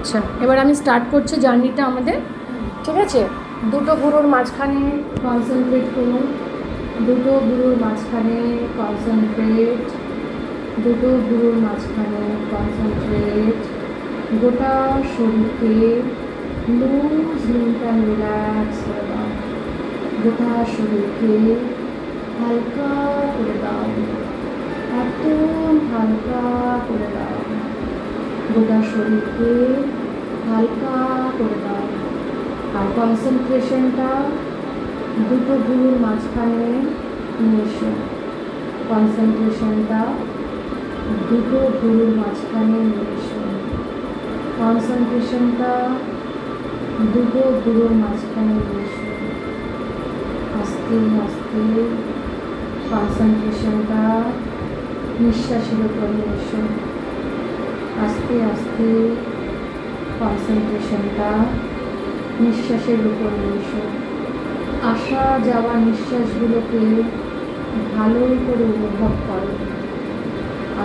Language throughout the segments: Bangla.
আচ্ছা, এবার আমি স্টার্ট করছি জার্নিটা আমাদের। ঠিক আছে, দুটো গুরুর মাঝখানে কনসেন্ট্রেট করুন, দুটো গুরুর মাঝখানে কনসেন্ট্রেট, দুটো গুরুর মাঝখানে কনসেন্ট্রেট। গোটা শরীরকে লুজ লিম্ফ অ্যান্ড রিল্যাক্স করে দাও, গোটা শরীরকে হালকা করে দাও, একদম হালকা করে দাও, গোটা শরীরকে হালকা করে দাও। আর কনসেন্ট্রেশনটা দুটো গুরুর মাঝখানে নিয়ে এসো, কনসেন্ট্রেশনটা দুটো গুরুর মাঝখানে নিয়ে এসো, কনসেন্ট্রেশনটা দুটো গুরুর মাঝখানে নিয়ে এসো। আস্তে আস্তে কনসেন্ট্রেশনটা নিঃশ্বাসের উপর নিয়ে এসো, আস্তে আস্তে কনসেন্ট্রেশনটা নিঃশ্বাসের উপর নিয়ে এসো। আসা যাওয়া নিঃশ্বাসগুলোকে ভালো করে অনুভব করো,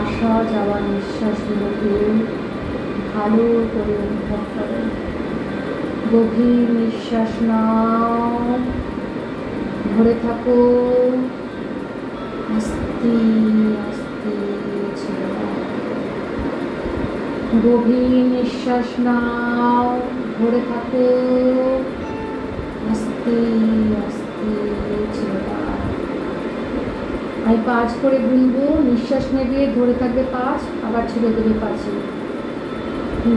আসা যাওয়া নিঃশ্বাসগুলোকে ভালো করে অনুভব করো। গভীর নিঃশ্বাস নাও, ধরে থাকো, আস্তে আস্তে ছেড়ে দাও। গভীর নিঃশ্বাস নাও, ধরে থাকো, আস্তে আস্তে ছেড়ে দাও। আমি 5 করে গুনবো, নিঃশ্বাস নেবে, ধরে থাকবে 5, আবার ছেড়ে দেবে 5।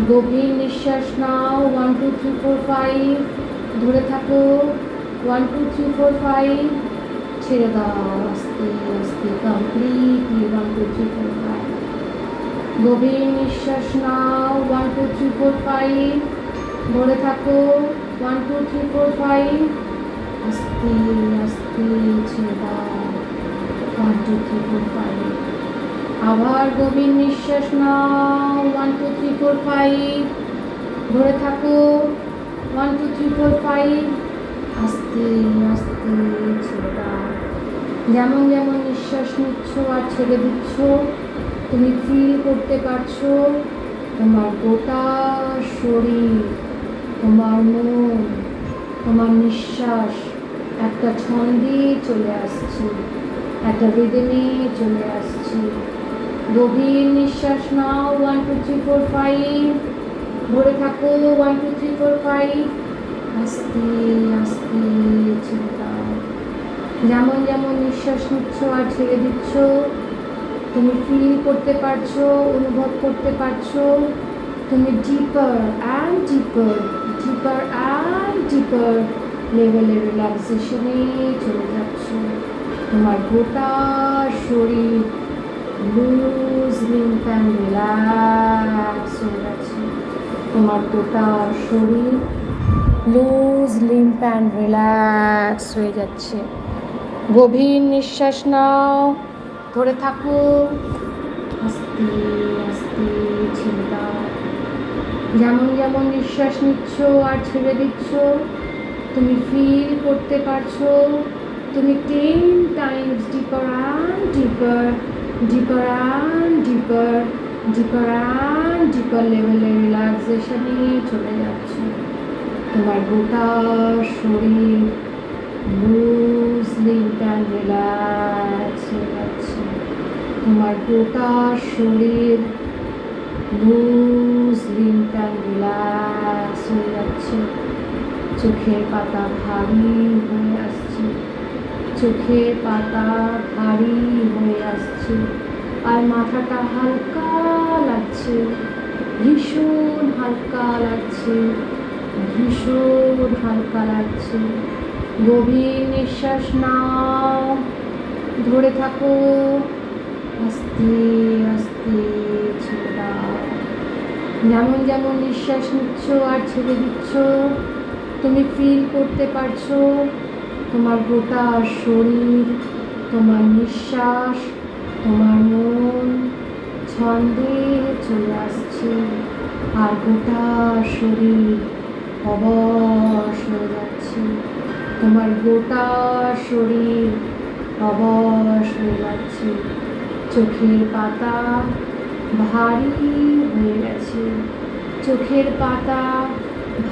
গভীর নিঃশ্বাস নাও, 1 2 3 4 5, ধরে থাকো, 1 2 3 4 5, ছেড়ে দাও আস্তে আস্তে কমপ্লিটলি 1 2 3 4 5। গভীর নিঃশ্বাস নাও, 1 2 3 4 5, ধরে থাকো, 1 2 3 4 5, আস্তে আস্তে ছেড়ে দাও 1 2 3 4 5। আবার গভীর নিঃশ্বাস নাও, 1 2 3 4 5, ধরে থাকো, 1 2 3 4 5, আস্তে আস্তে ছেড়ে দাও। যেমন যেমন নিঃশ্বাস নিচ্ছ আর ছেড়ে দিচ্ছ, তুমি ফিল করতে পারছো তোমার গোটা শরীর, তোমার মন, তোমার নিঃশ্বাস একটা ছন্দে চলে আসছে, একটা রিদমে চলে আসছে। গভীর নিঃশ্বাস নাও, 1 2 3 4 5, ধরে থাকো, 1 2 3 4 5, আস্তে আস্তে ছেড়ে দাও। যেমন যেমন নিঃশ্বাস নিচ্ছ আর ছেড়ে দিচ্ছ, তুমি ফিল করতে পারছো, অনুভব করতে পারছো, তুমি ডিপার অ্যান্ড ডিপার, ডিপার অ্যান্ড ডিপার লেভেলের রিল্যাক্সেশনে চলে যাচ্ছ। তোমার গোটা শরীর লুজ লিম্ফ অ্যান্ড রিল্যাক্স হয়ে যাচ্ছে, তোমার গোটা শরীর লুজ লিম্ফ অ্যান্ড রিল্যাক্স হয়ে যাচ্ছে। গভীর নিঃশ্বাস নাও, ধরে থাকো, আস্তে আস্তে ছেড়ে দাও। যেমন যেমন নিঃশ্বাস নিচ্ছ আর ছেড়ে দিচ্ছ, তুমি ফিল করতে পারছো তুমি 10 টাইমস ডিপার অ্যান্ড ডিপার, ডিপার অ্যান্ড ডিপার, ডিপার অ্যান্ড ডিপার লেভেলের রিল্যাক্সেশনে চলে যাচ্ছে। তোমার গোটা শরীর লুজ লিম্ফ অ্যান্ড রিল্যাক্স হয়ে যাচ্ছে, তোমার গোটা শরীর লুজ লিম্ফ অ্যান্ড রিল্যাক্স হয়ে যাচ্ছে। চোখের পাতা ভারী হয়ে আসছে, চোখের পাতা ভারী হয়ে আসছে, আর মাথাটা হালকা লাগছে, ভীষণ হালকা লাগছে, ভীষণ হালকা লাগছে। গভীর নিঃশ্বাস নাও, ধরে থাকো, আস্তে আস্তে ছেড়ে দাও। যেমন যেমন নিঃশ্বাস নিচ্ছ আর ছেড়ে দিচ্ছ, তুমি ফিল করতে পারছো তোমার গোটা শরীর, তোমার নিঃশ্বাস, তোমার মন ছন্দে চলে আসছে, আর গোটা শরীর অবশ হয়ে যাচ্ছে, তোমার গোটা শরীর অবশ হয়ে যাচ্ছে। চোখের পাতা ভারী হয়ে গেছে, চোখের পাতা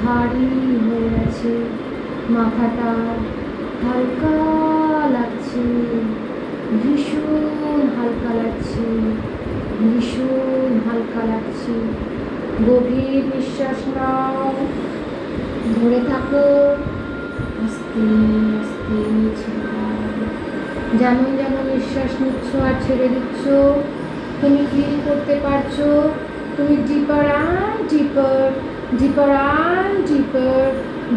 ভারী হয়ে গেছে, মাথাটা হালকা লাগছে, ভীষণ হালকা লাগছে, ভীষণ হালকা লাগছে। গভীর নিঃশ্বাস নাও, ধরে থাকো, আস্তে আস্তে ছেড়ে দাও। যেমন যেমন নিঃশ্বাস নিচ্ছ আর ছেড়ে দিচ্ছ, তুমি ফিল করতে পারছো তুমি ডিপার অ্যান্ড ডিপার, ডিপার অ্যান্ড ডিপার,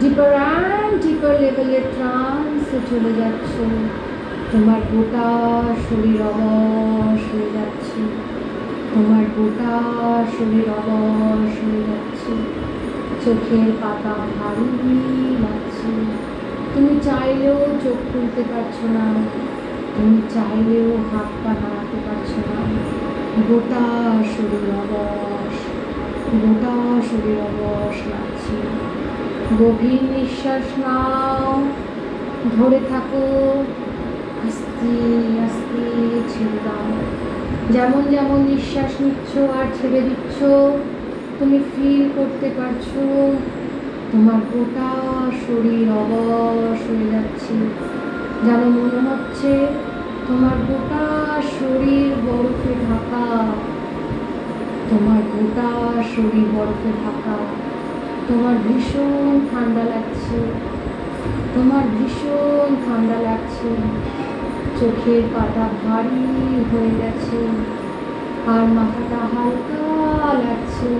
ডিপার অ্যান্ড ডিপার লেভেলের ট্রান্সে চলে যাচ্ছ। তোমার গোটা শরীর অবশ হয়ে যাচ্ছে, তোমার গোটা শরীর অবশ হয়ে যাচ্ছে। চোখের পাতা ভারী লাগছে, তুমি চাইলেও চোখ খুলতে পারছো না, তুমি চাইলেও হাত পা নাড়াতে পারছো না। গোটা শরীর অবশ, গোটা শরীর অবশ লাগছে। গভীর নিঃশ্বাস নাও, ধরে থাকো, আস্তে আস্তে ছেড়ে দাও। যেমন যেমন নিঃশ্বাস নিচ্ছ আর ছেড়ে দিচ্ছ, তুমি ফিল করতে পারছো তোমার গোটা শরীর অবশ হয়ে যাচ্ছে। যেন মনে হচ্ছে তোমার গোটা শরীর বরফে ঢাকা, তোমার গোটা শরীর বরফে ঢাকা। তোমার ভীষণ ঠান্ডা লাগছে, তোমার ভীষণ ঠান্ডা লাগছে। চোখের পাতা ভারী হয়ে গেছে আর মাথাটা হালকা লাগছে।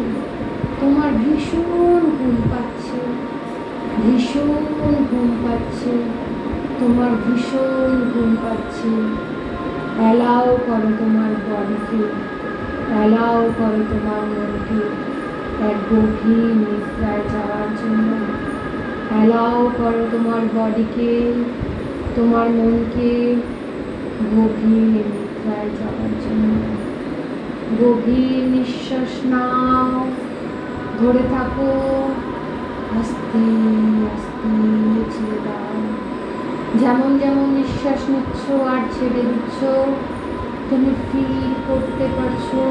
তোমার ভীষণ ঘুম পাচ্ছে, ভীষণ ঘুম পাচ্ছে, তোমার ভীষণ ঘুম পাচ্ছে। অ্যালাউ করো তোমার বডিকে, অ্যালাউ করো তোমার মনকে এক গভীর নিদ্রায় যাওয়ার জন্য। অ্যালাউ করো তোমার বডিকে, তোমার মনকে গভীর নিদ্রায় যাওয়ার জন্য। গভীর নিঃশ্বাস নাও, ধরে থাকো, আস্তে আস্তে ছেড়ে দাও। যেমন যেমন নিঃশ্বাস নিচ্ছ আর ছেড়ে দিচ্ছ, তুমি ফিল করতে পারছো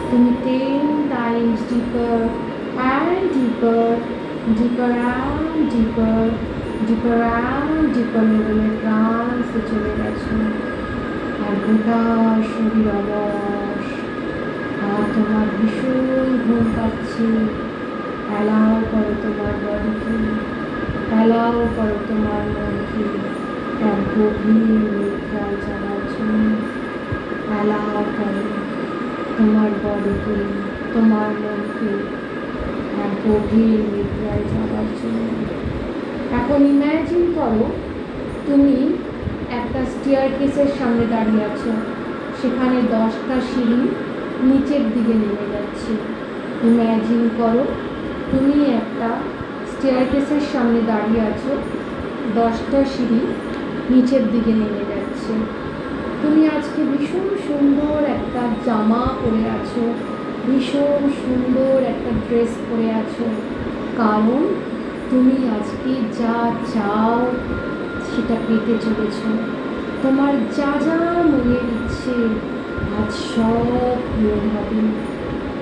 তুমি 10 times deeper and deeper, deeper and deeper, deeper and deeper লেভেলের ট্রান্সে চলে গেছো। আর গোটা শরীর অবশ, আর তোমার ভীষণ ঘুম পাচ্ছে। অ্যালাউ করো তোমার বডিকে, অ্যালাউ করো তোমার মনকে এক গভীর নিদ্রায় যাওয়ার জন্য। অ্যালাউ করো তোমার বডিকে, তোমার মনকে এক গভীর নিদ্রায় যাওয়ার জন্য। এখন ইম্যাজিন করো তুমি একটা স্টেয়ারকেসের সামনে দাঁড়িয়ে আছো, সেখানে 10টা সিঁড়ি নিচের দিকে নেমে যাচ্ছে। ইম্যাজিন করো তুমি একটা স্টেয়ারকেসের সামনে দাঁড়িয়ে আছো, 10টা সিঁড়ি নিচের দিকে নেমে যাচ্ছে। তুমি আজকে ভীষণ সুন্দর একটা জামা পরে আছো, ভীষণ সুন্দর একটা ড্রেস পরে আছো, কারণ তুমি আজকে যা চাও সেটা পেতে চলেছ। তোমার যা যা মনের ইচ্ছে আজ সব পূরণ হবে।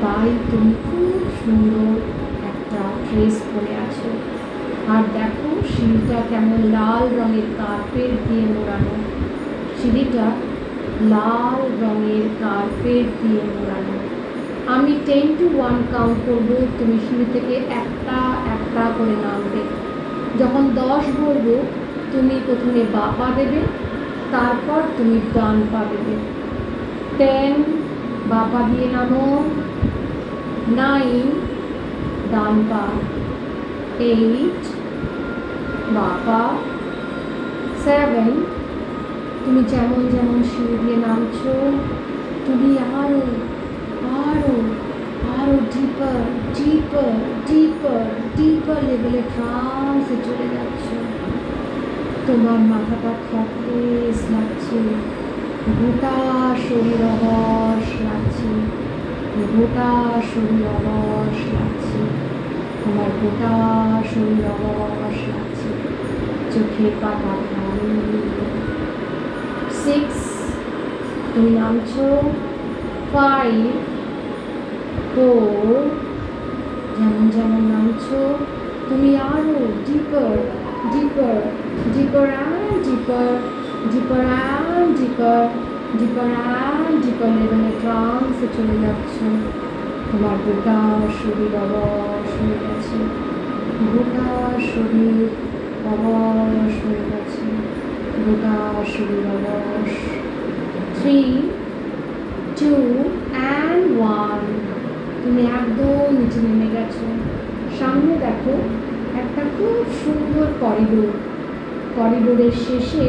তাই তুমি খুব সুন্দর একটা ড্রেস পরে আছো। আর দেখো সিঁড়িটা কেমন লাল রঙের কার্পেট দিয়ে মোড়ানো, সিঁড়িটা লাল রঙের কার্পেট দিয়ে মোড়ানো। আমি 10 to 1 কাউন্ট করবো, তুমি সিঁড়ি থেকে একটা একটা করে নামবে। যখন 10 বলবো তুমি প্রথমে বাঁ পা দেবে, তারপর তুমি ডান পা দেবে। 10 বাঁ পা দিয়ে নামো, 9 ডান পা, 8 বাঁ পা, 7 তুমি যেমন যেমন সিঁড়ি দিয়ে নামছো তুমি আরো আরো আরো ডিপার ডিপার ডিপার ডিপার লেভেলে ট্রান্সে চলে যাচ্ছ। তোমার মাথাটা থকলেস লাগছে, গোটা শরীর অবশ লাগছে, গোটা শরীর অবশ লাগছে, তোমার গোটা শরীর অবশ লাগছে। চোখের পাতা ভারী। 6 তুমি নামছো, 5 4 যেমন যেমন নামছো তুমি আরো ডিপার ডিপার ডিপার অ্যান্ড ডিপার ডিপার অ্যান্ড ডিপার ডিপার অ্যান্ড ডিপার লেভেলে ট্রান্সে চলে যাচ্ছ। তোমার গোটা শরীর অবশ হয়ে গেছে, গোটা শরীর অবশ হয়ে গেছে, গোটা শরীর অবশ। 3, 2 and 1 তুমি একদম নিচে নেমে গেছো। সামনে দেখো একটা খুব সুন্দর করিডোর, করিডোরের শেষে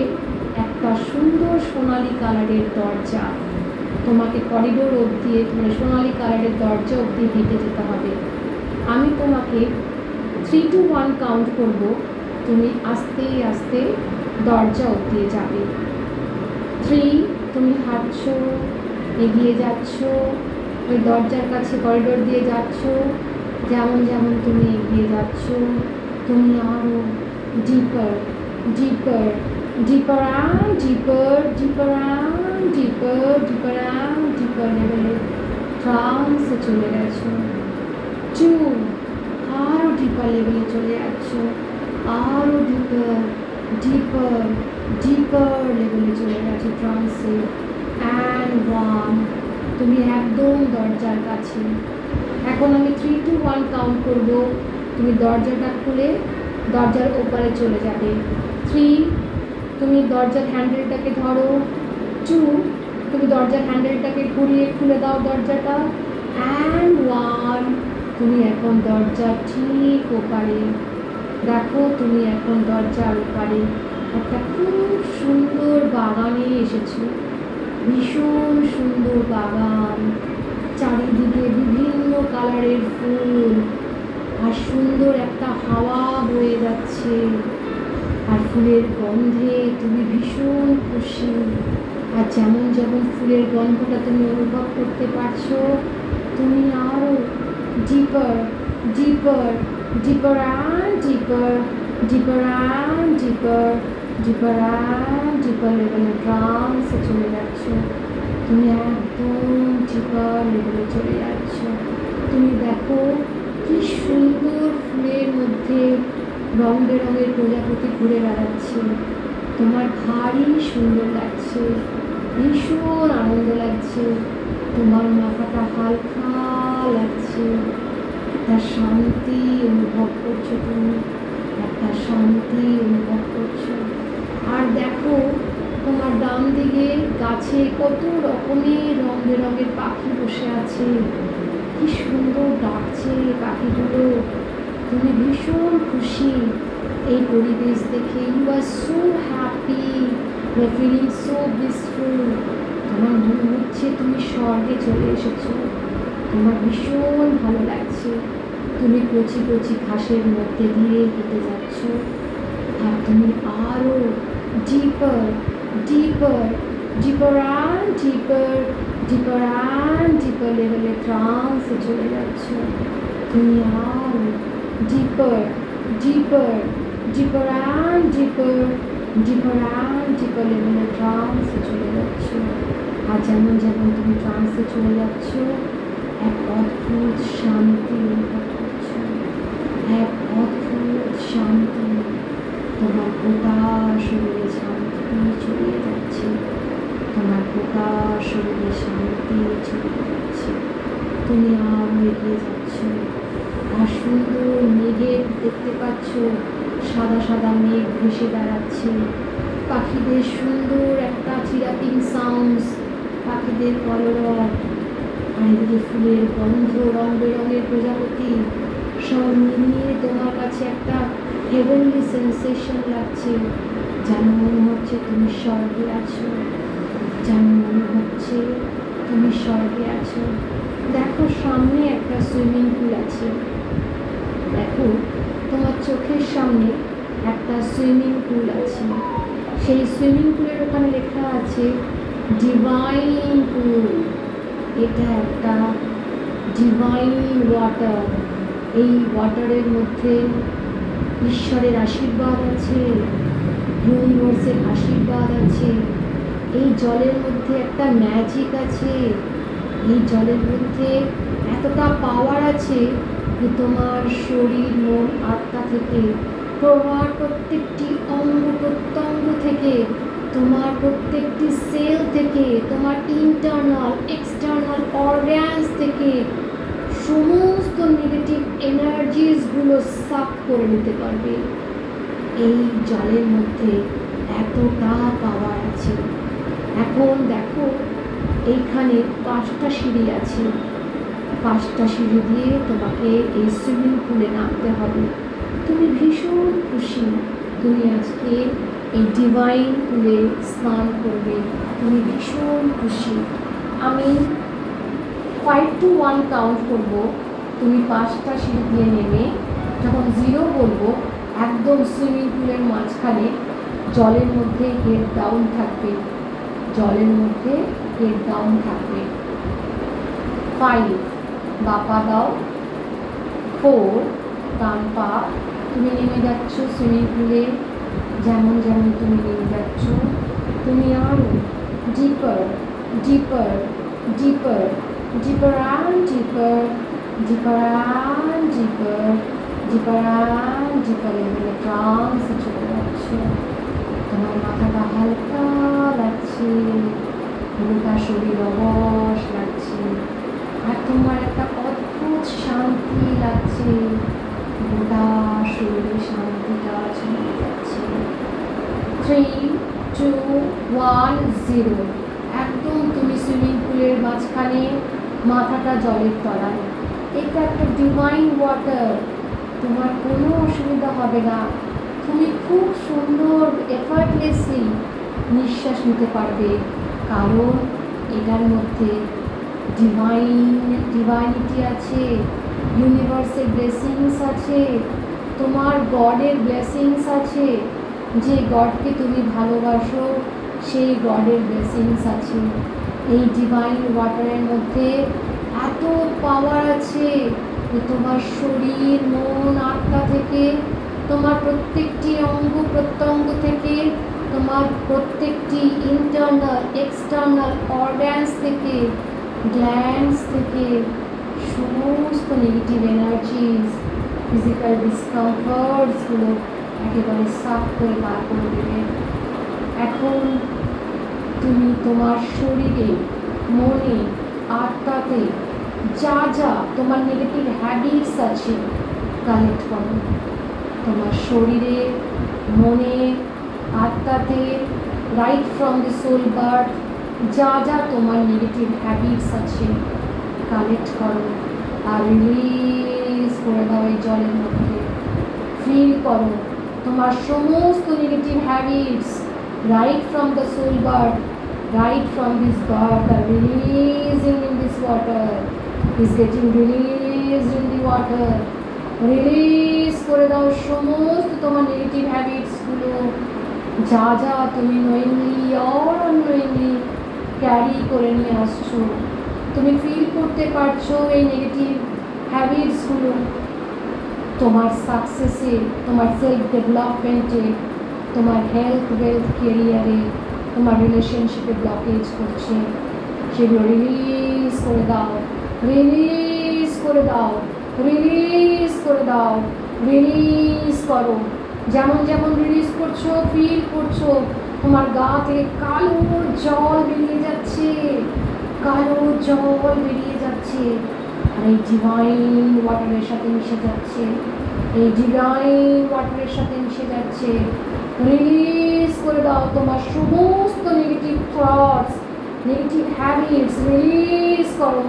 একটা সুন্দর সোনালি কালারের দরজা। তোমাকে করিডোর অবধি মানে সোনালি কালারের দরজা অবধি হেঁটে যেতে হবে। আমি তোমাকে 3 to 1 কাউন্ট করব, তুমি আস্তে আস্তে দরজা অবধি যাবে। 3 তুমি হাঁটছো, এগিয়ে যাচ্ছ, ওই দরজার কাছে করিডোর দিয়ে যাচ্ছ। যেমন যেমন তুমি এগিয়ে যাচ্ছ তুমি আরও ডিপার ডিপার ডিপার অ্যান্ড ডিপার ডিপার অ্যান্ড ডিপার ডিপার অ্যান্ড ডিপার লেভেলে ট্রান্সে চলে গেছো। 2 আরও ডিপার লেভেলে চলে যাচ্ছ, আরও ডিপার ডিপার ডিপার লেভেলে চলে গেছো ট্রান্সে। অ্যান্ড 1 তুমি একদম দরজার কাছে। এখন আমি 3 to 1 কাউন্ট করব, তুমি দরজাটা খুলে দরজার ওপারে চলে যাবে। 3 তুমি দরজার হ্যান্ডেলটাকে ধরো। 2 তুমি দরজার হ্যান্ডেলটাকে ঘুরিয়ে খুলে দাও দরজাটা। অ্যান্ড 1 তুমি এখন দরজার ঠিক ওপারে। দেখো তুমি এখন দরজার ওপারে একটা খুব সুন্দর বাগানে এসেছো, ভীষণ সুন্দর বাগান, চারিদিকে বিভিন্ন কালারের ফুল, আর সুন্দর একটা হাওয়া বয়ে যাচ্ছে, আর ফুলের গন্ধে তুমি ভীষণ খুশি। আর যেমন যেমন ফুলের গন্ধটা তুমি অনুভব করতে পারছো তুমি আরও ডিপার ডিপার ডিপার অ্যান্ড ডিপার ডিপার অ্যান্ড ডিপার ডিপার অ্যান্ড ডিপার লেভেলে ট্রান্সে চলে যাচ্ছ। তুমি একদম ডিপার লেভেলে চলে যাচ্ছ। তুমি দেখো কি সুন্দর ফুলের মধ্যে রং বেরঙের প্রজাপতি ঘুরে বেড়াচ্ছে, তোমার ভারী সুন্দর লাগছে, ভীষণ আনন্দ লাগছে, তোমার মাথাটা হালকা লাগছে, একটা শান্তি অনুভব করছো, তুমি একটা শান্তি অনুভব করছো। আর দেখো তোমার ডান দিকে গাছে কত রকমের রং বেরঙের পাখি বসে আছে, কি সুন্দর ডাকছে পাখিগুলো, তুমি ভীষণ খুশি এই পরিবেশ দেখে। You are so happy, you are feeling so blissful. তোমার মনে হচ্ছে তুমি স্বর্গে চলে এসেছো, তোমার ভীষণ ভালো লাগছে। তুমি কচি কচি ঘাসের মধ্যে দিয়ে হেঁটে যাচ্ছ, আর তুমি আরও ডিপার ডিপার ডিপার অ্যান্ড ডিপার ডিপার অ্যান্ড ডিপার লেভেলে ট্রান্সে চলে যাচ্ছ। তুমি আরও ডিপার ডিপার ডিপার অ্যান্ড ডিপার ডিপার অ্যান্ড ডিপার লেভেলে ট্রান্সে চলে যাচ্ছ। আর যেমন যেমন তুমি ট্রান্সে চলে যাচ্ছ এক অদ্ভুত শান্তি অনুভব করছো, এক অদ্ভুত শান্তি, তোমার গোটা শরীরে শান্তি ছড়িয়ে যাচ্ছে, তোমার গোটা শরীরে শান্তি ছড়িয়ে যাচ্ছে। তুমি আরও এগিয়ে যাচ্ছ, আর সুন্দর মেঘের দেখতে পাচ্ছ, সাদা সাদা মেঘ ভেসে বেড়াচ্ছে, পাখিদের সুন্দর একটা চিরাপিং সাউন্ডস, পাখিদের কলরব, আর এদিকে ফুলের গন্ধ, রং বেরঙের প্রজাপতি, সব মিলিয়ে তোমার কাছে একটা হেভেনলি সেন্সেশন লাগছে, যেন মনে হচ্ছে তুমি স্বর্গে আছো, যেন মনে হচ্ছে তুমি স্বর্গে আছো। দেখো সামনে একটা সুইমিং পুল আছে, দেখো তোমার চোখের সামনে একটা সুইমিং পুল আছে, সেই সুইমিং পুলের ওখানে লেখা আছে ডিভাইন পুল। এটা একটা ডিভাইন ওয়াটার, এই ওয়াটারের মধ্যে ঈশ্বরের আশীর্বাদ আছে, ইউনিভার্সের আশীর্বাদ আছে, এই জলের মধ্যে একটা ম্যাজিক আছে, এই জলের মধ্যে এতটা পাওয়ার আছে যে তোমার শরীর মন আত্মা থেকে, তোমার প্রত্যেকটি অঙ্গ প্রত্যঙ্গ থেকে, তোমার প্রত্যেকটি সেল থেকে, তোমার ইন্টারনাল এক্সটার্নাল অর্গ্যানস থেকে সমস্ত নেগেটিভ এনার্জিসগুলো সাফ করে নিতে পারবে। এই জলের মধ্যে এতটা পাওয়ার আছে। এখন দেখো এইখানে 5টা সিঁড়ি আছে, 5টা সিঁড়ি দিয়ে তোমাকে এই সুইমিং পুলে নামতে হবে। তুমি ভীষণ খুশি, তুমি আজকে এই ডিভাইন পুলে স্নান করবে, তুমি ভীষণ খুশি। আমি 5 to 1 কাউন্ট করব, তুমি 5টা সিঁড়ি দিয়ে নেমে যখন 0 বলবো একদম সুইমিং পুলের মাঝখানে জলের মধ্যে হেড ডাউন থাকবে, জলের মধ্যে হেড ডাউন থাকবে। 5 বাঁ পা দাও, 4 ডান পা, তুমি নেমে যাচ্ছ সুইমিং পুলে। যেমন যেমন তুমি নেমে যাচ্ছ, তুমি আরও ডিপার ডিপার ডিপার ডিপার অ্যান্ড ডিপার, ডিপার অ্যান্ড ডিপার, ডিপার অ্যান্ড ডিপার লেভেলে ট্রান্সে চলে যাচ্ছ। তোমার মাথাটা হালকা লাগছে, গোটা শরীর অবশ লাগছে, আর তোমার একটা অদ্ভুত শান্তি লাগছে, গোটা শরীরে শান্তিটা ছড়িয়ে যাচ্ছে। 3, 2, 1, 0 একদম তুমি সুইমিং পুলের মাঝখানে, মাথাটা জলের তলায়। এটা একটা ডিভাইন ওয়াটার, তোমার কোনো অসুবিধা হবে না। তুমি খুব সুন্দর এফার্টলেসলি নিঃশ্বাস নিতে পারবে, কারণ এটার মধ্যে ডিভাইনিটি আছে, ইউনিভার্সের ব্লেসিংস আছে, তোমার গডের ব্লেসিংস আছে। যে গডকে তুমি ভালোবাসো সেই গডের ব্লেসিংস আছে। এই ডিভাইন ওয়াটারের মধ্যে এত পাওয়ার আছে যে তোমার শরীর মন আত্মা থেকে, তোমার প্রত্যেকটি অঙ্গ প্রত্যঙ্গ থেকে, তোমার প্রত্যেকটি ইন্টারনাল এক্সটার্নাল অর্গ্যানস থেকে, গ্ল্যান্ডস থেকে সমস্ত নেগেটিভ এনার্জিস, ফিজিক্যাল ডিসকমফর্টসগুলো একেবারে সাফ করে বার করে দেবে। এখন তুমি তোমার শরীরে মনে আত্মাতে যা যা তোমার নেগেটিভ হ্যাবিটস আছে কালেক্ট করো। তোমার শরীরে মনে আত্মাতে right from the soul birth যা যা তোমার নেগেটিভ হ্যাবিটস আছে কালেক্ট করো, আর রিলিজ করে দাও এই জলের মধ্যে। ফিল করো তোমার সমস্ত negative habits right from the soul birth, right from this birth are releasing in this water, is getting released in the water. Release করে দাও সমস্ত তোমার নেগেটিভ হ্যাবিটসগুলো, যা যা তুমি নোয়িংলি অর আননোয়িংলি ক্যারি করে নিয়ে আসছো। তুমি ফিল করতে পারছো এই নেগেটিভ হ্যাবিটসগুলো তোমার সাকসেসে, তোমার সেলফ ডেভেলপমেন্টে, তোমার হেলথ ওয়েলথ কেরিয়ারে, তোমার রিলেশনশিপে ব্লকেজ করছে। সেগুলো রিলিজ করে দাও, রিলিজ করে দাও, রিলিজ করে দাও, রিলিজ করো। যেমন যেমন রিলিজ করছো ফিল করছো তোমার গা থেকে কালো জল বেরিয়ে যাচ্ছে, কালো জল বেরিয়ে যাচ্ছে, আর এই ডিভাইন ওয়াটারের সাথে মিশে যাচ্ছে, এই ডিভাইন ওয়াটারের সাথে মিশে যাচ্ছে। রিলিজ করে দাও তোমার সমস্ত negative thoughts, negative habits release করো।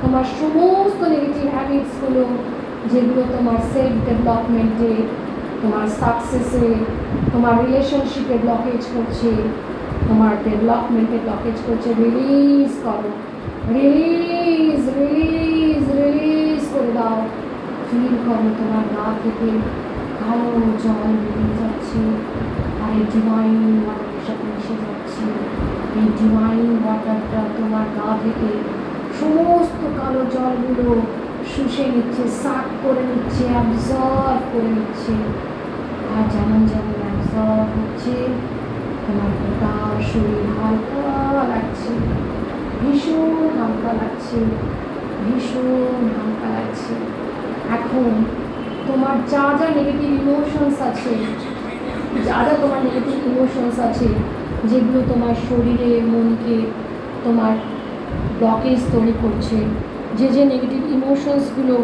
তোমার সমস্ত নেগেটিভ হ্যাবিটসগুলো যেগুলো তোমার সেলফ ডেভেলপমেন্টে, তোমার সাকসেসে, তোমার রিলেশনশিপে ব্লকেজ করছে, তোমার ডেভেলপমেন্টে ব্লকেজ করছে, রিলিজ করো। রিলিজ রিলিজ রিলিজ করে দাও। ফিল করো তোমার গা থেকে কালো জল বেরিয়ে যাচ্ছে, আর এই ডিভাইন ওয়াটারের সাথে মিশে যাচ্ছে। এই ডিভাইন ওয়াটারটা তোমার গা থেকে সমস্ত কালো জলগুলো শুষে নিচ্ছে, সাক করে নিচ্ছে, অ্যাবজর্ব করে নিচ্ছে। আর যেমন যেমন অ্যাবজর্ব হচ্ছে তোমার গোটা শরীর হালকা লাগছে, ভীষণ হালকা লাগছে, ভীষণ হালকা লাগছে। এখন তোমার যা যা নেগেটিভ ইমোশনস আছে, তোমার নেগেটিভ ইমোশনস আছে, যেগুলো তোমার শরীরে মনকে তোমার ব্লকেজ তৈরি করছে, যে নেগেটিভ ইমোশনসগুলো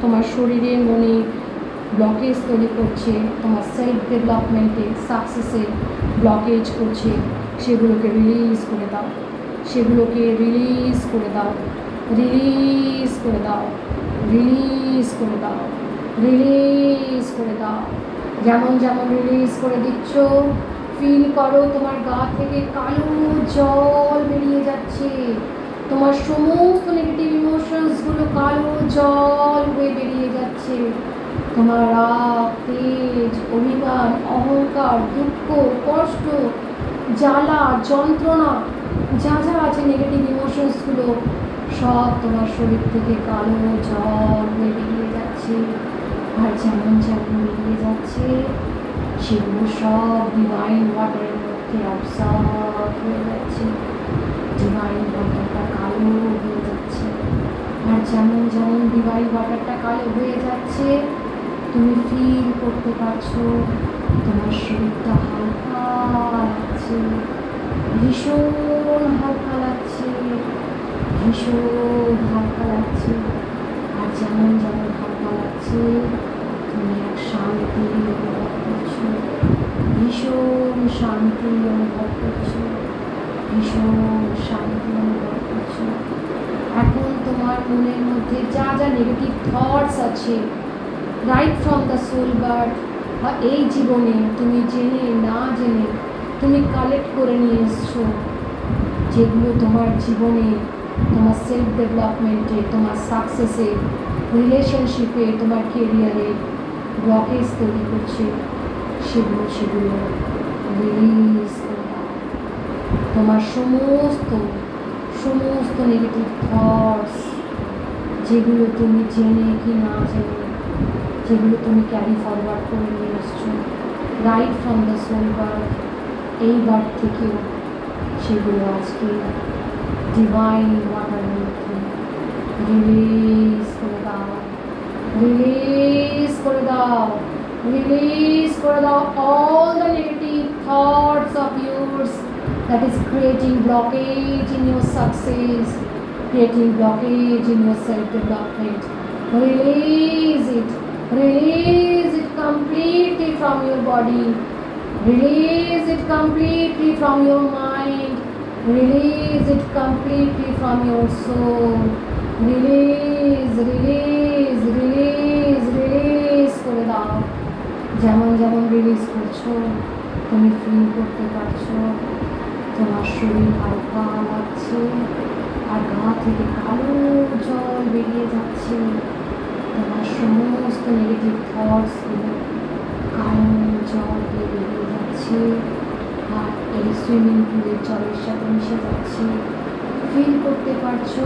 তোমার শরীরে মনে ব্লকেজ তৈরি করছে, তোমার সেলফ ডেভেলপমেন্টে সাকসেসে ব্লকেজ করছে, সেগুলোকে রিলিজ করে দাও, সেগুলোকে রিলিজ করে দাও, রিলিজ করে দাও, রিলিজ করে দাও, রিলিজ করে দাও। যেমন যেমন রিলিজ করে দিচ্ছ, ফিল করো তোমার গা থেকে কালো জল বেরিয়ে যাচ্ছে, তোমার সমস্ত নেগেটিভ ইমোশনসগুলো কালো জল হয়ে বেরিয়ে যাচ্ছে। তোমার রাগ, তেজ, অভিমান, অহংকার, দুঃখ, কষ্ট, জ্বালা, যন্ত্রণা, যা যা আছে নেগেটিভ ইমোশনসগুলো সব তোমার শরীর থেকে কালো জল হয়ে বেরিয়ে যাচ্ছে। আর যেমন যেমন বেরিয়ে যাচ্ছে সেগুলো সব ডিভাইন ওয়াটারের মধ্যে অবজর্ভ হয়ে যাচ্ছে, ডিভাইন ওয়াটারটা কালো হয়ে যাচ্ছে। আর যেমন যেমন ডিভাইন ওয়াটারটা কালো হয়ে যাচ্ছে তুমি ফিল করতে পারছো তোমার শরীরটা হালকা লাগছে, ভীষণ হালকা লাগছে, ভীষণ হালকা লাগছে। আর যেমন যেমন হালকা লাগছে তুমি এক শান্তি অনুভব করছো, ভীষণ শান্তি অনুভব করছো, ভীষণ শান্তি অনুভব করছো। এখন তোমার মনের মধ্যে যা যা নেগেটিভ থটস আছে right from the soul birth বা এই জীবনে তুমি জেনে না জেনে তুমি কালেক্ট করে নিয়ে এসছো, যেগুলো তোমার জীবনে তোমার সেলফ ডেভেলপমেন্টে, তোমার সাকসেসে, রিলেশনশিপে, তোমার কেরিয়ারে ব্লকেজ তৈরি করছে, সেগুলো রিলিজ করে দাও। তোমার সমস্ত নেগেটিভ থটস যেগুলো তুমি জেনে কি না জেনে, যেগুলো তুমি ক্যারি ফরওয়ার্ড করে নিয়ে এসছো right from the soul birth, এই বার্থ থেকেও সেগুলো আজকে ডিভাইন ওয়াটারের মধ্যে রিলিজ করে দাও, রিলিজ করে দাও, রিলিজ করে দাও all the negative thoughts of yours that is creating blockage in your success, creating blockage in your self-development. Release it completely from your body, release it completely from your mind, release it completely from your soul, release করে দাও। যেমন যেমন রিলিজ করছো তুমি ফিল করতে পারছো তোমার শরীর হালকা লাগছে, আর গা থেকে কালো জল বেরিয়ে যাচ্ছে, তোমার সমস্ত নেগেটিভ থটসগুলো কালো জল দিয়ে বেরিয়ে যাচ্ছে, আর এই সুইমিং পুলের জলের সাথে মিশে যাচ্ছে। ফিল করতে পারছো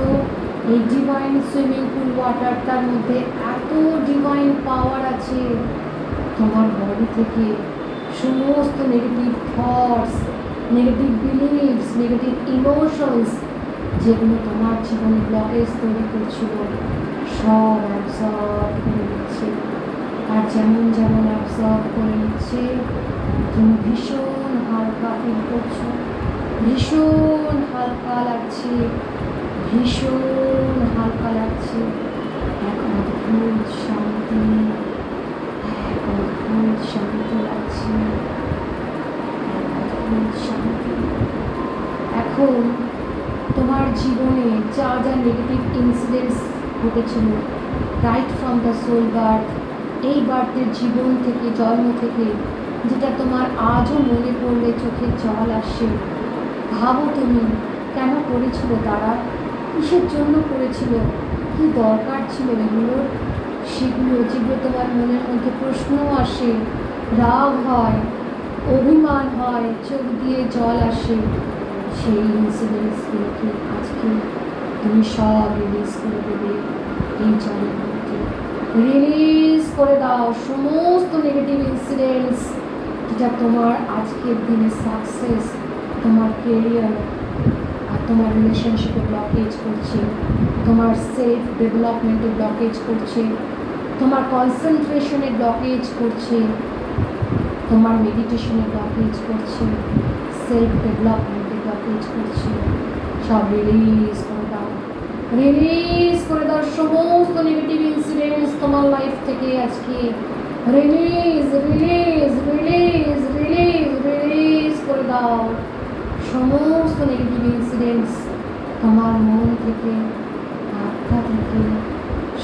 এই ডিভাইন সুইমিং পুল ওয়াটারটার মধ্যে এত ডিভাইন পাওয়ার আছে, তোমার বডি থেকে সমস্ত negative thoughts, negative believes, negative emotions যেগুলো তোমার জীবনে ব্লকেজ তৈরি করছিল সব অ্যাবজর্ব করে নিচ্ছে। আর যেমন যেমন অ্যাবজর্ব করে নিচ্ছে তুমি ভীষণ হালকা ফিল করছো, ভীষণ হালকা লাগছে, ভীষণ হালকা লাগছে। এক অদ্ভুত শান্তি, এক অদ্ভুত শান্তি লাগছে, এক অদ্ভুত শান্তি। এখন তোমার জীবনে যা যা নেগেটিভ ইনসিডেন্টস ঘটেছিল right from the soul birth, এই বার্থের জীবন থেকে, জন্ম থেকে, যেটা তোমার আজও মনে পড়লে চোখে জল আসে, ভাবো তুমি কেন করেছিল তারা, কিসের জন্য করেছিল, কী দরকার ছিল এগুলোর, সেগুলো যেগুলো তোমার মনের মধ্যে প্রশ্ন আসে, রাগ হয়, অভিমান হয়, চোখ দিয়ে জল আসে, সেই ইনসিডেন্টসগুলোকে আজকে তুমি সব রিলিজ করে দেবে এই জলের মধ্যে। রিলিজ করে দাও সমস্ত নেগেটিভ ইনসিডেন্টস যেটা তোমার আজকের দিনে সাকসেস, তোমার কেরিয়ার আর তোমার রিলেশনশিপে ব্লকেজ করছে, তোমার সেলফ ডেভেলপমেন্টে ব্লকেজ করছে, তোমার কনসেন্ট্রেশনে ব্লকেজ করছে, তোমার মেডিটেশনে ব্লকেজ করছে, সেলফ ডেভেলপমেন্টে ব্লকেজ করছে, সব রিলিজ করে দাও, রিলিজ করে দাও সমস্ত নেগেটিভ ইনসিডেন্টস তোমার লাইফ থেকে আজকে release release release release release করে দাও সমস্ত নেগেটিভ ইনসিডেন্টস তোমার মন থেকে, আত্মা থেকে,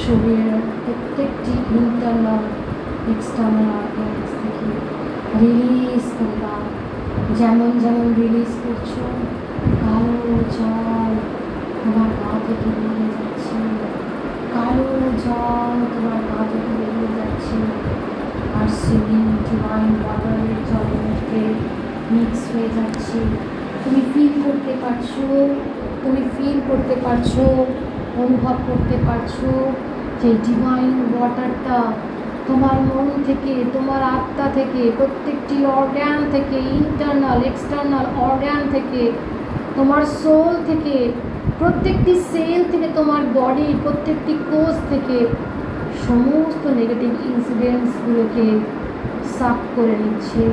শরীরের প্রত্যেকটি ইন্টারনাল এক্সটার্নাল অর্গানস থেকে রিলিজ করে দাও। যেমন যেমন রিলিজ করছো, কালো জল তোমার গা থেকে বেরিয়ে যাচ্ছে, কালো জল তোমার গা থেকে বেরিয়ে যাচ্ছে, আর সুইমিং ডিভাইন ওয়াটারের জলের মধ্যে মিক্স হয়ে যাচ্ছে। তুমি ফিল করতে পারছো, তুমি ফিল করতে পারছো, অনুভব করতে পারছো যে ডিভাইন ওয়াটারটা তোমার মন থেকে, তোমার আত্মা থেকে, প্রত্যেকটি অর্গ্যান থেকে, ইন্টারনাল এক্সটার্নাল অর্গ্যান থেকে, তোমার সোল থেকে, প্রত্যেকটি সেল থেকে, তোমার বডির প্রত্যেকটি কোষ থেকে সমস্ত নেগেটিভ ইনসিডেন্টসগুলোকে সাফ করে নিচ্ছে,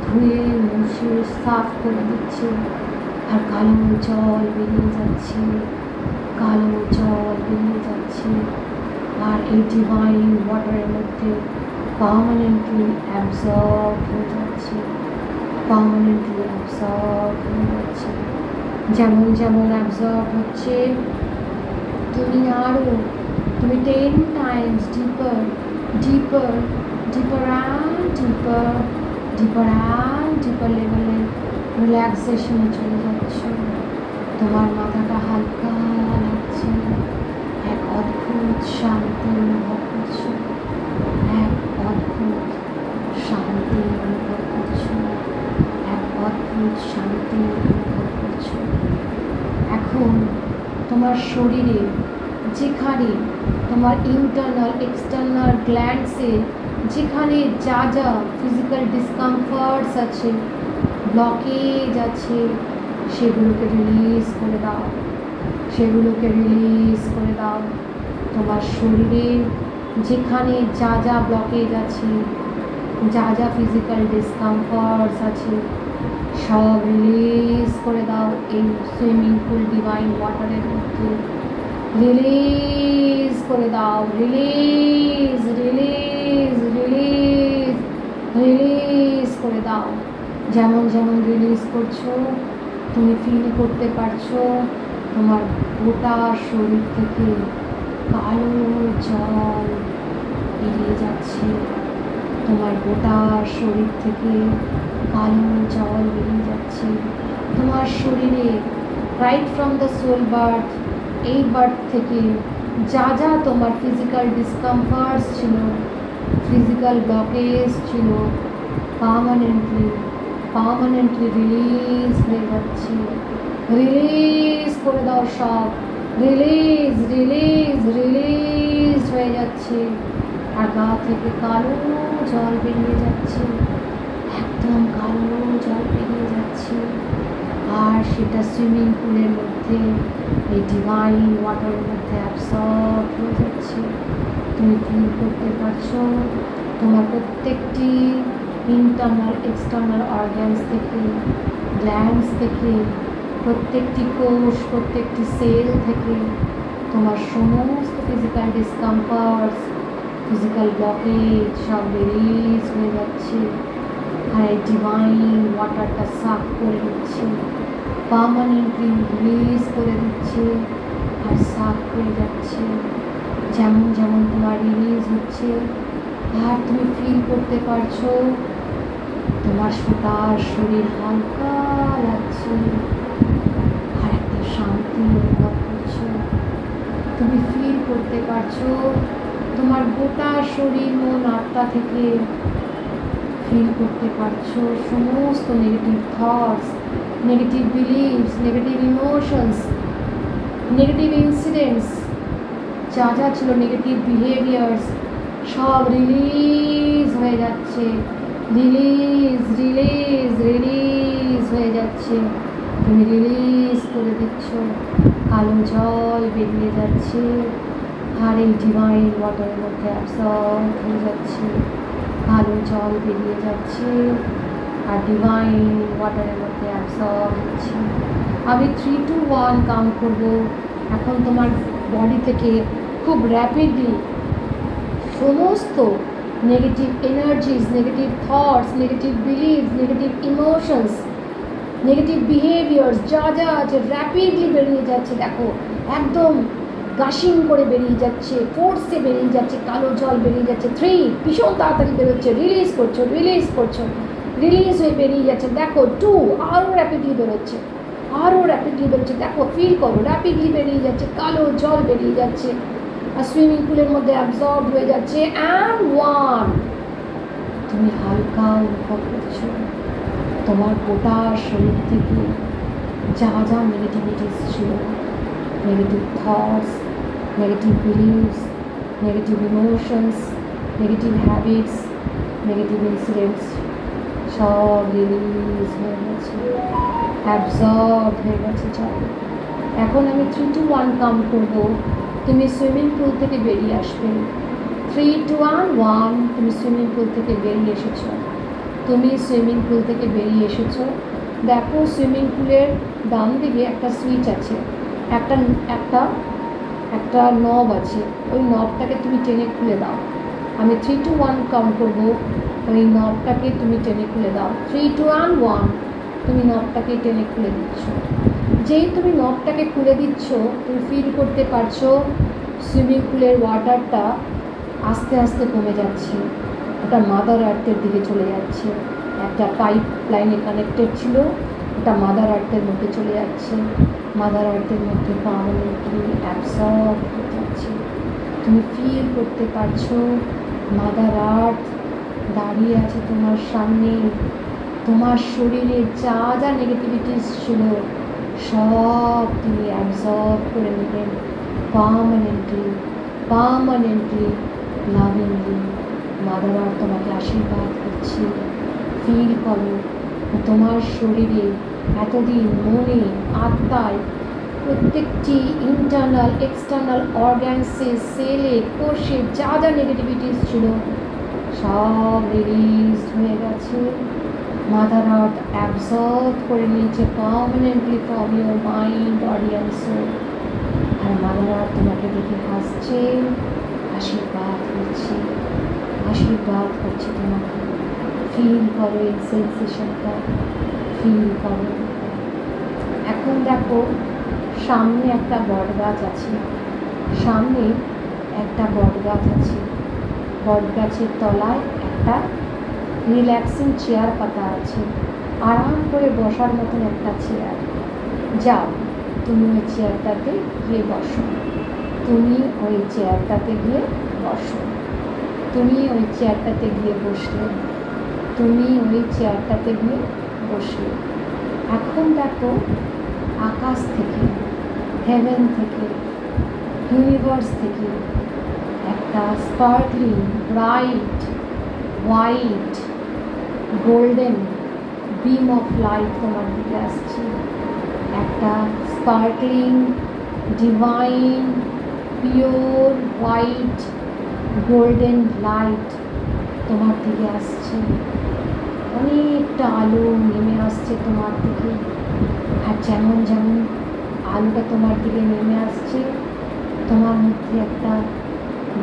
ধুয়ে মুছে সাফ করে দিচ্ছে। আর কালো জল বেরিয়ে যাচ্ছে, কালো জল বেরিয়ে যাচ্ছে, আর এই ডিভাইন ওয়াটারের মধ্যে পার্মানেন্টলি অ্যাবজর্ব হয়ে যাচ্ছে, পার্মানেন্টলি অ্যাবজর্ব হয়ে যাচ্ছে। যেমন যেমন অ্যাবজর্ব হচ্ছে, তুমি আরও, তুমি 10 টাইমস ডিপার ডিপার ডিপার অ্যান্ড ডিপার ডিপার অ্যান্ড ডিপার লেভেলে রিল্যাক্সেশনে চলে যাচ্ছ। তোমার মাথাটা হালকা লাগছে, এক অদ্ভুত শান্তি অনুভব করছো, এক অদ্ভুত শান্তি অনুভব করছো, এক অদ্ভুত শান্তি অনুভব করছো। এখন তোমার শরীরে যেখানে তোমার ইন্টারনাল এক্সটার্নাল গ্ল্যান্ডসে যেখানে যা যা ফিজিক্যাল ডিসকমফর্টস আছে, ব্লকেজ আছে, সেগুলোকে রিলিজ করে দাও, সেগুলোকে রিলিজ করে দাও। তোমার শরীরে যেখানে যা যা ব্লকেজ আছে, যা যা ফিজিক্যাল ডিসকমফর্টস আছে, সব রিলিজ করে দাও এই সুইমিং পুল ডিভাইন ওয়াটারের মধ্যে। রিলিজ করে দাও, রিলিজ রিলিজ রিলিজ রিলিজ করে দাও। যেমন যেমন রিলিজ করছো, তুমি ফিল করতে পারছো তোমার গোটা শরীর থেকে কালো জল বেরিয়ে যাচ্ছে, তোমার গোটা শরীর থেকে কালো জল বেরিয়ে যাচ্ছে। তোমার শরীরে right from the soul birth, এই বার্থ থেকে যা যা তোমার ফিজিক্যাল ডিসকমফর্টস ছিল, ফিজিক্যাল ব্লকেজ ছিল, পার্মানেন্টলি রিলিজ হয়ে যাচ্ছে। রিলিজ করে দাও সব, রিলিজ রিলিজ রিলিজ হয়ে যাচ্ছে। আর গা থেকে কালো জল বেরিয়ে যাচ্ছে, একদম কালো জল বেরিয়ে যাচ্ছে। আর সেটা সুইমিং পুলের মধ্যে, এই ডিভাইন ওয়াটারের মধ্যে অ্যাবসর্ব হয়ে যাচ্ছে। তুমি ফিল করতে পারছো তোমার প্রত্যেকটি ইন্টারনাল এক্সটার্নাল অর্গ্যানস থেকে, গ্ল্যান্ডস থেকে, প্রত্যেকটি কোষ, প্রত্যেকটি সেল থেকে তোমার সমস্ত ফিজিক্যাল ডিসকমফর্টস, ফিজিক্যাল ব্লকেজ সব রিলিজ হয়ে যাচ্ছে। আর এই ডিভাইন ওয়াটারটা সাফ করে দিচ্ছে, পার্মানেন্টলি রিলিজ করে দিচ্ছে, আর সাফ হয়ে যাচ্ছে। যেমন যেমন তোমার রিলিজ হচ্ছে, আর তুমি ফিল করতে পারছো তোমার গোটা শরীর হালকা লাগছে, আর একটা শান্তি অনুভব করছো। তুমি ফিল করতে পারছো তোমার গোটা শরীর, মন, আত্মা থেকে ফিল করতে পারছো সমস্ত negative thoughts, negative believes, negative emotions, negative incidents, যা যা ছিল নেগেটিভ বিহেভিয়ার্স, সব রিলিজ হয়ে যাচ্ছে, রিলিজ রিলিজ রিলিজ হয়ে যাচ্ছে। তুমি রিলিজ করে দিচ্ছ, কালো জল বেরিয়ে যাচ্ছে, আর এই ডিভাইন ওয়াটারের মধ্যে অ্যাবসর্ব হয়ে যাচ্ছে, কালো জল বেরিয়ে যাচ্ছে আর ডিভাইন ওয়াটারের মধ্যে অ্যাবসর্ব হচ্ছে। আমি 3, 2, 1 কাউন্ট করবো। এখন তোমার বডি থেকে খুব র্যাপিডলি সমস্ত negative energies, negative thoughts, negative believes, negative emotions, negative behaviours যা যা আছে র্যাপিডলি বেরিয়ে যাচ্ছে। দেখো একদম গাশিং করে বেরিয়ে যাচ্ছে, ফোর্সে বেরিয়ে যাচ্ছে, কালো জল বেরিয়ে যাচ্ছে। 3 ভীষণ তাড়াতাড়ি বেরোচ্ছে, রিলিজ করছো, রিলিজ করছো, রিলিজ হয়ে বেরিয়ে যাচ্ছে। দেখো 2 আরও র্যাপিডলি বেরোচ্ছে, আরও র্যাপিডলি বেরোচ্ছে। দেখো ফিল করো, র্যাপিডলি বেরিয়ে যাচ্ছে, কালো জল বেরিয়ে যাচ্ছে আর সুইমিং পুলের মধ্যে অ্যাবজর্ব হয়ে যাচ্ছে। অ্যান্ড 1 তুমি হালকা অনুভব করছো তোমার গোটা শরীর থেকে যা যা নেগেটিভিটিস ছিল, negative thoughts, negative believes, negative emotions, negative habits, negative incidents সব রিলিজ হয়ে গেছে, অ্যাবজর্ব হয়ে গেছে জল। এখন আমি 3, 2, 1 কাউন্ট করবো, তুমি সুইমিং পুল থেকে বেরিয়ে আসবে। 3, 2, 1 তুমি সুইমিং পুল থেকে বেরিয়ে এসেছো, তুমি সুইমিং পুল থেকে বেরিয়ে এসেছো। দেখো সুইমিং পুলের ডান দিকে একটা সুইচ আছে, একটা একটা একটা নব আছে, ওই নবটাকে তুমি টেনে খুলে দাও। আমি 3, 2, 1 কাউন্ট করবো, ওই নবটাকে তুমি টেনে খুলে দাও। 3, 2, 1 তুমি নবটাকে টেনে খুলে দিচ্ছ। যেই তুমি নবটাকে খুলে দিচ্ছ তুমি ফিল করতে পারছো সুইমিং পুলের ওয়াটারটা আস্তে আস্তে কমে যাচ্ছে, ওটা মাদার আর্থের দিকে চলে যাচ্ছে। একটা পাইপ লাইনে কানেক্টেড ছিল, ওটা মাদার আর্থের মধ্যে চলে যাচ্ছে, মাদার আর্থের মধ্যে পার্মানেন্টলি অ্যাবসর্ব হয়ে যাচ্ছে। তুমি ফিল করতে পারছো মাদার আর্থ দাঁড়িয়ে আছে তোমার সামনে, তোমার শরীরে যা যা নেগেটিভিটিস ছিল সব তিনি অ্যাবজর্ব করে নেবেন পার্মানেন্টলি, পার্মানেন্টলি, লাভিংলি। মাদার আর্থ তোমাকে আশীর্বাদ করছে। ফিল করো তোমার শরীরে এতদিন মনে, আত্মায়, প্রত্যেকটি ইন্টারনাল এক্সটার্নাল অর্গ্যানসে, সেলে, কোষে যা যা নেগেটিভিটিস ছিল সব রিলিজ হয়ে গেছে। মাদার আর্থ অ্যাবজর্ব করে নিয়েছে permanently from your mind, body and soul. আর মাদার আর্থ তোমাকে দেখে হাসছে, আশীর্বাদ করছে, আশীর্বাদ করছে তোমাকে। ফিল করো এই সেন্সেশনটা, ফিল করো। এখন দেখো সামনে একটা বট গাছ আছে, সামনে একটা বট গাছ আছে, বট গাছের তলায় একটা রিল্যাক্সিং চেয়ার পাতা আছে, আরাম করে বসার মতন একটা চেয়ার। যাও তুমি ওই চেয়ারটাতে গিয়ে বসো, তুমি ওই চেয়ারটাতে গিয়ে বসো, তুমি ওই চেয়ারটাতে গিয়ে বসলে, তুমি ওই চেয়ারটাতে গিয়ে বসলে। এখন দেখো আকাশ থেকে, হেভেন থেকে, ইউনিভার্স থেকে একটা sparkling bright white golden beam of light তোমার দিকে আসছে। একটা sparkling divine pure white golden light তোমার দিকে আসছে। অনেকটা আলো নেমে আসছে তোমার দিকে। আর যেমন যেমন আলোটা তোমার দিকে নেমে আসছে তোমার মধ্যে একটা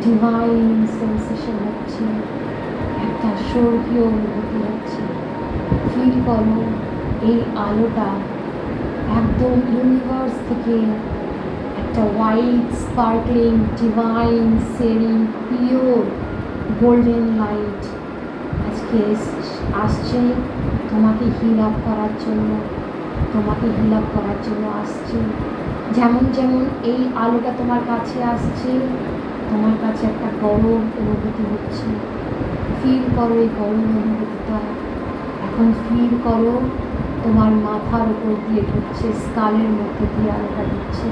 ডিভাইন সেন্সেশন হচ্ছে, একটা স্বর্গীয় অনুভূতি হচ্ছে। ফিল করো এই আলোটা একদম ইউনিভার্স থেকে একটা white sparkling divine সেরিং pure golden light আজকে আসছে তোমাকে হিল আপ করার জন্য, তোমাকে হিল আপ করার জন্য আসছে। যেমন যেমন এই আলোটা তোমার কাছে আসছে তোমার কাছে একটা গরম অনুভূতি হচ্ছে। ফিল করো এই গরম অনুভূতিটা। এখন ফিল করো তোমার মাথার উপর দিয়ে ঢুকছে, স্কালের মধ্যে দিয়ে আলোটা ঢুকছে।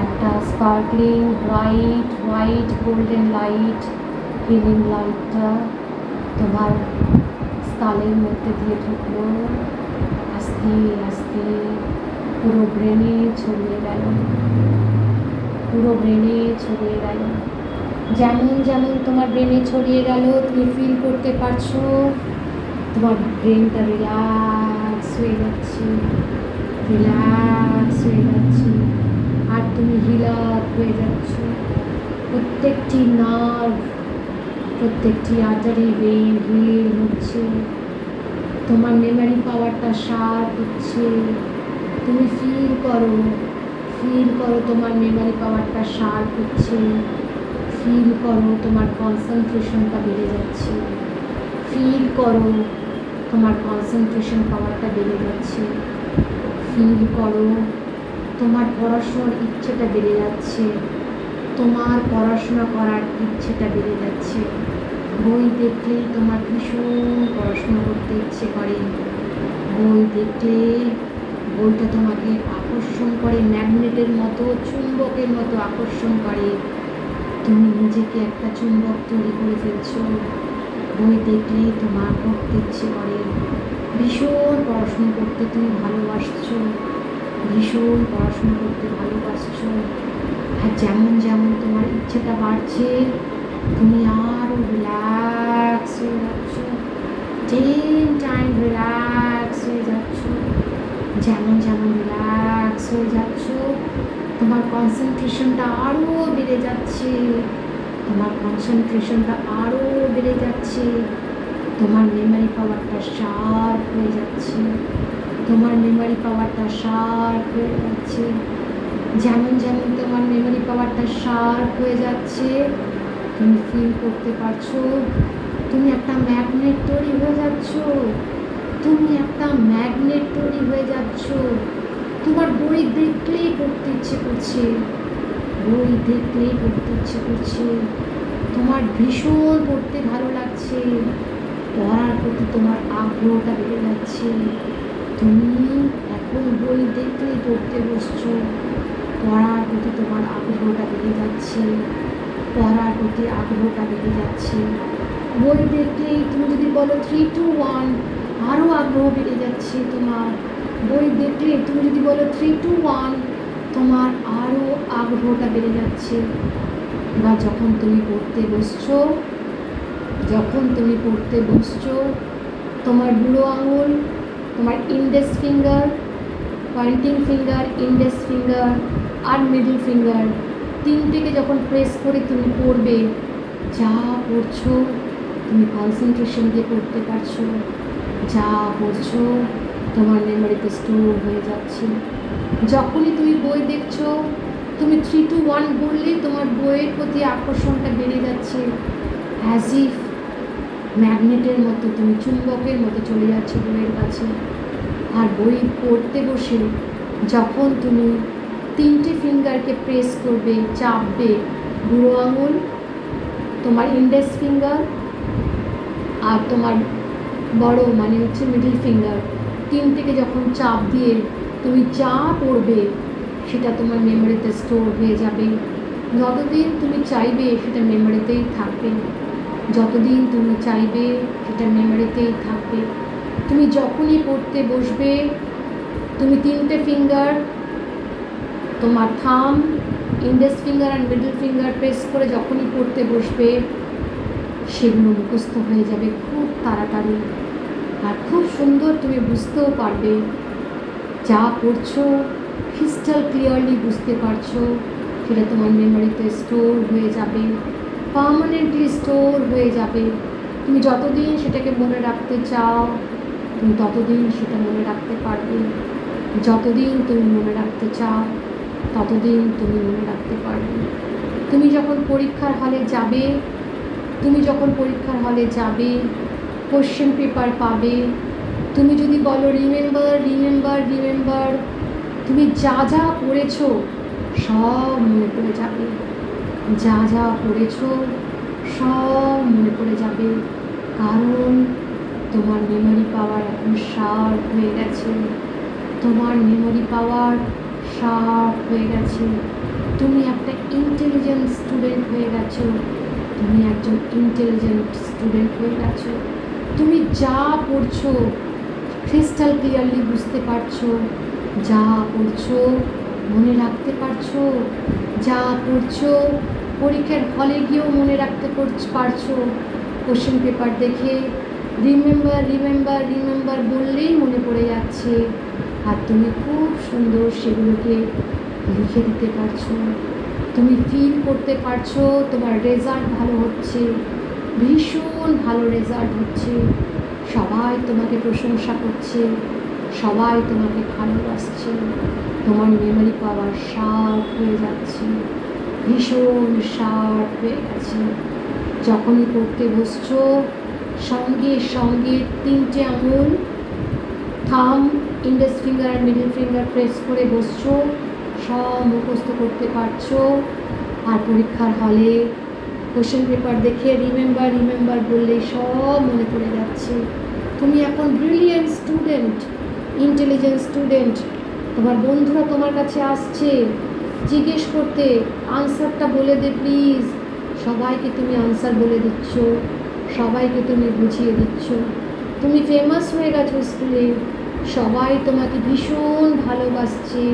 একটা sparkling bright white golden light, healing লাইটটা তোমার স্কালের মধ্যে দিয়ে ঢুকলো, আস্তে আস্তে পুরো ব্রেনে ছড়িয়ে গেল। পুরো ব্রেনে ছড়িয়ে গেল। যেমন যেমন তোমার ব্রেনে ছড়িয়ে গেল তুমি ফিল করতে পারছো তোমার ব্রেনটা রিল্যাক্স হয়ে যাচ্ছে, রিল্যাক্স হয়ে যাচ্ছে, আর তুমি হিল আপ হয়ে যাচ্ছ। প্রত্যেকটি নার্ভ, প্রত্যেকটি আর্টারি ভেইন হিল হচ্ছে, তোমার মেমোরি পাওয়ারটা শার্প হচ্ছে। তুমি ফিল করো তোমার মেমোরি পাওয়ারটা শার্প হচ্ছে, ফিল করো তোমার কনসেন্ট্রেশনটা বেড়ে যাচ্ছে, ফিল করো তোমার কনসেন্ট্রেশন পাওয়ারটা বেড়ে যাচ্ছে, ফিল করো তোমার পড়াশোনার ইচ্ছেটা বেড়ে যাচ্ছে, তোমার পড়াশোনা করার ইচ্ছেটা বেড়ে যাচ্ছে। বই দেখলেই তোমার ভীষণ পড়াশোনা করতে ইচ্ছে করে, বই দেখলে বইটা তোমাকে আকর্ষণ করে, ম্যাগনেটের মতো, চুম্বকের মতো আকর্ষণ করে। তুমি নিজেকে একটা চুম্বক তৈরি করে ফেলছো, বই দেখলেই তোমার পড়তে ইচ্ছে করে। ভীষণ পড়াশুনো করতে তুমি ভালোবাসছো, ভীষণ পড়াশুনো করতে ভালোবাসছো। আর যেমন যেমন তোমার ইচ্ছেটা বাড়ছে তুমি আরও রিল্যাক্স হয়ে যাচ্ছ, 10 টাইম রিল্যাক্স হয়ে যাচ্ছ। যেমন যেমন রিল্যাক্স হয়ে যাচ্ছ তোমার কনসেন্ট্রেশনটা আরও বেড়ে যাচ্ছে, তোমার কনসেন্ট্রেশনটা আরও বেড়ে যাচ্ছে, তোমার মেমোরি পাওয়ারটা শার্প হয়ে যাচ্ছে, তোমার মেমোরি পাওয়ারটা শার্প হয়ে যাচ্ছে। যেমন যেমন তোমার মেমোরি পাওয়ারটা শার্প হয়ে যাচ্ছে তুমি ফিল করতে পারছো তুমি একটা ম্যাগনেট তৈরি হয়ে যাচ্ছ, তুমি একটা ম্যাগনেট তৈরি হয়ে যাচ্ছ। তোমার বই দেখলেই পড়তে ইচ্ছে করছে, বই দেখলেই পড়তে ইচ্ছে করছে, তোমার ভীষণ পড়তে ভালো লাগছে, পড়ার প্রতি তোমার আগ্রহটা বেড়ে যাচ্ছে। তুমি এখন বই দেখলেই পড়তে বসছো, পড়ার প্রতি তোমার আগ্রহটা বেড়ে যাচ্ছে, পড়ার প্রতি আগ্রহটা বেড়ে যাচ্ছে। বই দেখলেই তুমি যদি বলো 3, 2, 1 আরও আগ্রহ বেড়ে যাচ্ছে তোমার। বই দেখলে তুমি যদি বলো 3, 2, 1 তোমার আরও আগ্রহটা বেড়ে যাচ্ছে। এবার যখন তুমি পড়তে বসছো, যখন তুমি পড়তে বসছো তোমার বুড়ো আঙুল, তোমার index finger, pointing finger, index finger আর মিডল ফিঙ্গার তিনটেকে যখন প্রেস করে তুমি পড়বে, যা পড়ছো তুমি কনসেন্ট্রেশন দিয়ে পড়তে পারছো, যা পড়ছো তোমার মেমোরিতে স্টোর হয়ে যাচ্ছে। যখনই তুমি বই দেখছো তুমি 3, 2, 1 বললেই তোমার বইয়ের প্রতি আকর্ষণটা বেড়ে যাচ্ছে, অ্যাজ ইফ ম্যাগনেটের মতো তুমি চুম্বকের মতো চলে যাচ্ছে বইয়ের কাছে। আর বই পড়তে বসে যখন তুমি তিনটে ফিঙ্গারকে প্রেস করবে, চাপবে, বুড়ো আঙুল, তোমার ইন্ডেক্স ফিঙ্গার আর তোমার বড় মানে হচ্ছে মিডল ফিঙ্গার, তিনটেকে যখন চাপ দিয়ে তুমি যা পড়বে সেটা তোমার মেমোরিতে স্টোর হয়ে যাবে। যতদিন তুমি চাইবে সেটা মেমোরিতেই থাকবে, যতদিন তুমি চাইবে সেটা মেমোরিতেই থাকবে। তুমি যখনই পড়তে বসবে তুমি তিনটে ফিঙ্গার, তোমার থাম, ইন্ডেক্স ফিঙ্গার আর মিডল ফিঙ্গার প্রেস করে যখনই পড়তে বসবে সেগুলো মুখস্থ হয়ে যাবে খুব তাড়াতাড়ি, আর খুব সুন্দর তুমি বুঝতেও পারবে। যা পড়ছো ক্রিস্টাল ক্লিয়ারলি বুঝতে পারছো, সেটা তোমার মেমোরিতে স্টোর হয়ে যাবে, পার্মানেন্টলি স্টোর হয়ে যাবে। তুমি যতদিন সেটাকে মনে রাখতে চাও তুমি ততদিন সেটা মনে রাখতে পারবে, যতদিন তুমি মনে রাখতে চাও ততদিন তুমি মনে রাখতে পারবে। তুমি যখন পরীক্ষার হলে যাবে, তুমি যখন পরীক্ষার হলে যাবে কোশ্চেন পেপার পাবে, তুমি যদি বলো রিমেম্বার রিমেম্বার রিমেম্বার, তুমি যা যা পড়েছো সব মনে পড়ে যাবে, যা যা পড়েছো সব মনে পড়ে যাবে, কারণ তোমার মেমোরি পাওয়ার এখন শার্প হয়ে গেছে, তোমার মেমোরি পাওয়ার শার্প হয়ে গেছে। তুমি একটা ইন্টেলিজেন্ট স্টুডেন্ট হয়ে গেছো, তুমি একজন ইন্টেলিজেন্ট স্টুডেন্ট হয়ে গেছো। তুমি যা পড়ছো ক্রিস্টাল ক্লিয়ারলি বুঝতে পারছো, যা পড়ছো মনে রাখতে পারছো? যা পড়ছো পরীক্ষার হলে গিয়েও মনে রাখতে পারছো? কোশ্চেন পেপার দেখে রিমেম্বার রিমেম্বার রিমেম্বার বললেই মনে পড়ে যাচ্ছে, আর তুমি খুব সুন্দর সেগুলোকে লিখে দিতে পারছো। তুমি ফিল করতে পারছো তোমার রেজাল্ট ভালো হচ্ছে, ভীষণ ভালো রেজাল্ট হচ্ছে, সবাই তোমাকে প্রশংসা করছে, সবাই তোমাকে ভালোবাসছে, তোমার মেমোরি পাওয়ার শার্প হয়ে যাচ্ছে, ভীষণ শার্প হয়ে গেছে। যখনই পড়তে বসছো সঙ্গে সঙ্গে 3টে আঙুল থাম, ইন্ডেক্স ফিঙ্গার আর মিডল ফিঙ্গার প্রেস করে বসছো, সব মুখস্থ করতে পারছো। আর পরীক্ষার হলে কোশ্চেন পেপার দেখে রিমেম্বার রিমেম্বার বললে সব মনে পড়ে যাচ্ছে। তুমি এখন ব্রিলিয়েন্ট স্টুডেন্ট, ইন্টেলিজেন্ট স্টুডেন্ট। তোমার বন্ধুরা তোমার কাছে আসছে জিজ্ঞেস করতে, আনসারটা বলে দে প্লিজ। সবাইকে তুমি আনসার বলে দিচ্ছ, সবাইকে তুমি বুঝিয়ে দিচ্ছ। তুমি ফেমাস হয়ে গেছো স্কুলে, সবাই তোমাকে ভীষণ ভালোবাসছে,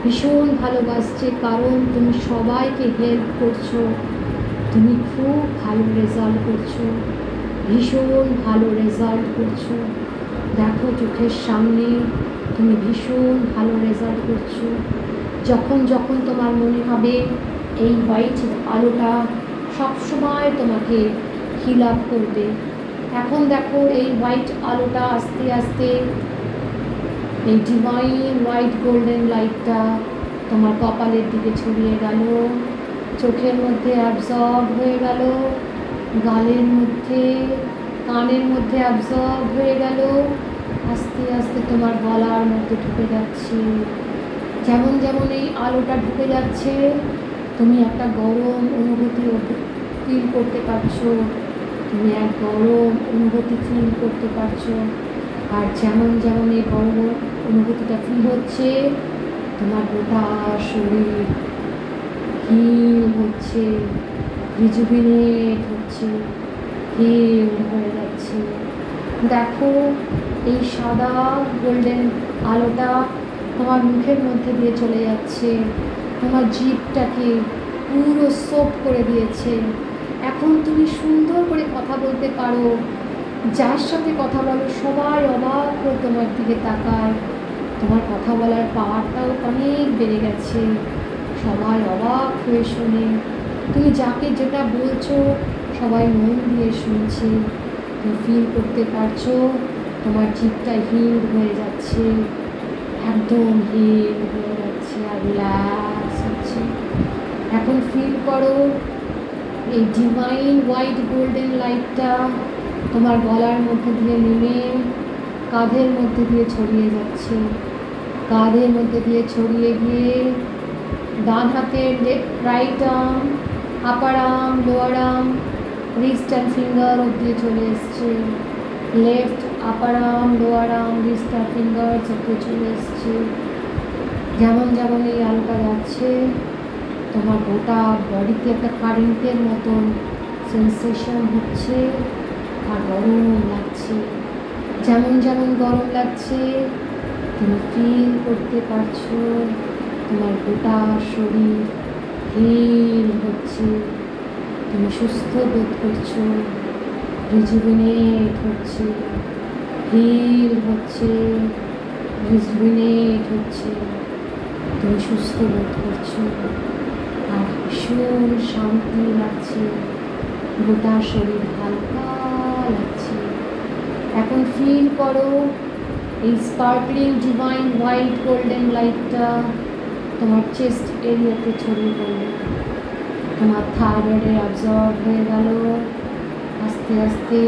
ভীষণ ভালোবাসছে, কারণ তুমি সবাইকে হেল্প করছো। তুমি খুব ভালো রেজাল্ট করছো, ভীষণ ভালো রেজাল্ট করছো। দেখো চোখের সামনে তুমি ভীষণ ভালো রেজাল্ট করছো। যখন যখন তোমার মনে হবে এই হোয়াইট আলোটা সবসময় তোমাকে হিল আপ করবে, এখন দেখো এই হোয়াইট আলোটা আস্তে আস্তে, এই ডিভাইন হোয়াইট গোল্ডেন লাইটটা তোমার কপালের দিকে ছড়িয়ে গেল, চোখের মধ্যে অ্যাবজর্ব হয়ে গেল, গালের মধ্যে, কানের মধ্যে অ্যাবজর্ব হয়ে গেল, আস্তে আস্তে তোমার গলার মধ্যে ঢুকে যাচ্ছে। যেমন যেমন এই আলোটা ঢুকে যাচ্ছে তুমি একটা গরম অনুভূতি ফিল করতে পারছো, তুমি এক গরম অনুভূতি ফিল করতে পারছো। আর যেমন যেমন এই গরম অনুভূতিটা ফিল হচ্ছে তোমার গোটা শরীর হিল হচ্ছে, রিজুভিনেট হচ্ছে, হিল হয়ে যাচ্ছে। দেখো এই সাদা গোল্ডেন আলোটা তোমার মুখের মধ্যে দিয়ে চলে যাচ্ছে, তোমার জিভটাকে পুরো সোপ করে দিয়েছে। এখন তুমি সুন্দর করে কথা বলতে পারো, যার সাথে কথা বলো সবাই অবাক করে তোমার দিকে তাকায়, তোমার কথা বলার পাওয়ারটাও অনেক বেড়ে গেছে, সবাই অবাক হয়ে শোনে। তুমি যাকে যেটা বলছো সবাই মন দিয়ে শুনছে, তুমি ফিল করতে পারছো তোমার জিভটা হিল হয়ে যাচ্ছে, একদম হিল হয়ে যাচ্ছে আর রিল্যাক্স হচ্ছে। এখন ফিল করো এই ডিভাইন হোয়াইট গোল্ডেন লাইটটা তোমার গলার মধ্যে দিয়ে নেমে কাঁধের মধ্যে দিয়ে ছড়িয়ে যাচ্ছে, কাঁধের মধ্যে দিয়ে ছড়িয়ে গিয়ে ডান হাতের right arm, upper arm, lower arm, wrist and finger অবধি চলে এসছে, left upper arm, lower arm, wrist and finger অবধি চলে এসছে। যেমন যেমন এই আলোটা যাচ্ছে তোমার গোটা বডিতে একটা কারেন্টের মতন সেন্সেশন হচ্ছে আর গরম লাগছে। যেমন যেমন গরম লাগছে তুমি ফিল করতে পারছো তোমার গোটা শরীর হিল হচ্ছে, তুমি সুস্থ বোধ করছো, রিজুভিনেট হচ্ছে, হিল হচ্ছে, রিজুভিনেট হচ্ছে, তুমি সুস্থ বোধ করছো আর ভীষণ শান্তি লাগছে, গোটা শরীর হালকা লাগছে। এখন ফিল করো এই স্পার্কলিং ডিভাইন হোয়াইট গোল্ডেন লাইটটা তোমার চেস্ট এরিয়াতে ছড়িয়ে পড়লো, তোমার থাইরয়েডে অ্যাবজর্ব হয়ে গেল, আস্তে আস্তে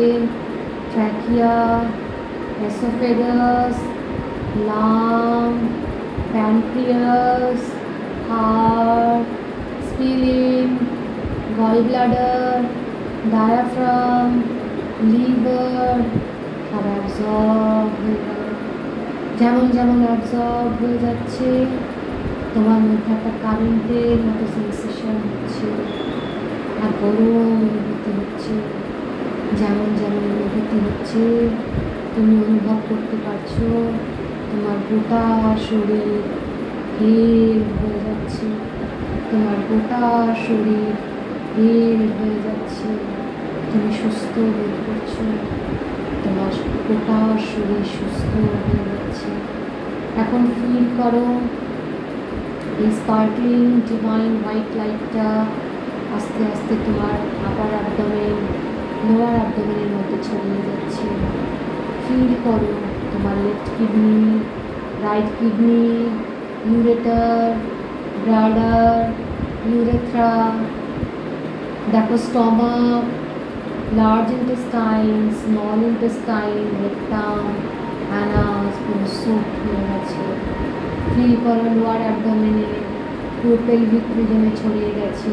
trachea, oesophagus, lung, pancreas, heart, spleen, gall bladder, diaphragm, liver সব অ্যাবজর্ব হয়ে গেল। যেমন যেমন অ্যাবজর্ব হয়ে যাচ্ছে তোমার মধ্যে একটা কারেন্টের মতো সেন্সেশন হচ্ছে আর গরম অনুভূতি হচ্ছে। যেমন যেমন অনুভূতি হচ্ছে তুমি অনুভব করতে পারছো তোমার গোটা শরীর হিল হয়ে যাচ্ছে, তোমার গোটা শরীর হিল হয়ে যাচ্ছে, তুমি সুস্থ বোধ করছো, তোমার গোটা শরীর সুস্থ হয়ে যাচ্ছে। এখন ফিল করো এই স্পার্কলিং ডিভাইন হোয়াইট লাইটটা আস্তে আস্তে তোমার আপার অ্যাবডোমেন লোয়ার অ্যাবডোমেনের মধ্যে ছড়িয়ে যাচ্ছে। ফিল করো তোমার left kidney, right kidney, ureter, bladder, urethra, দেখো stomach, large intestine, small intestine, rectum, anus পুরো সুপ হয়ে গেছে। ফিল করো লোয়ার অ্যাবডোমেনে পুরো পেলভিক রিজনে ছড়িয়ে গেছে,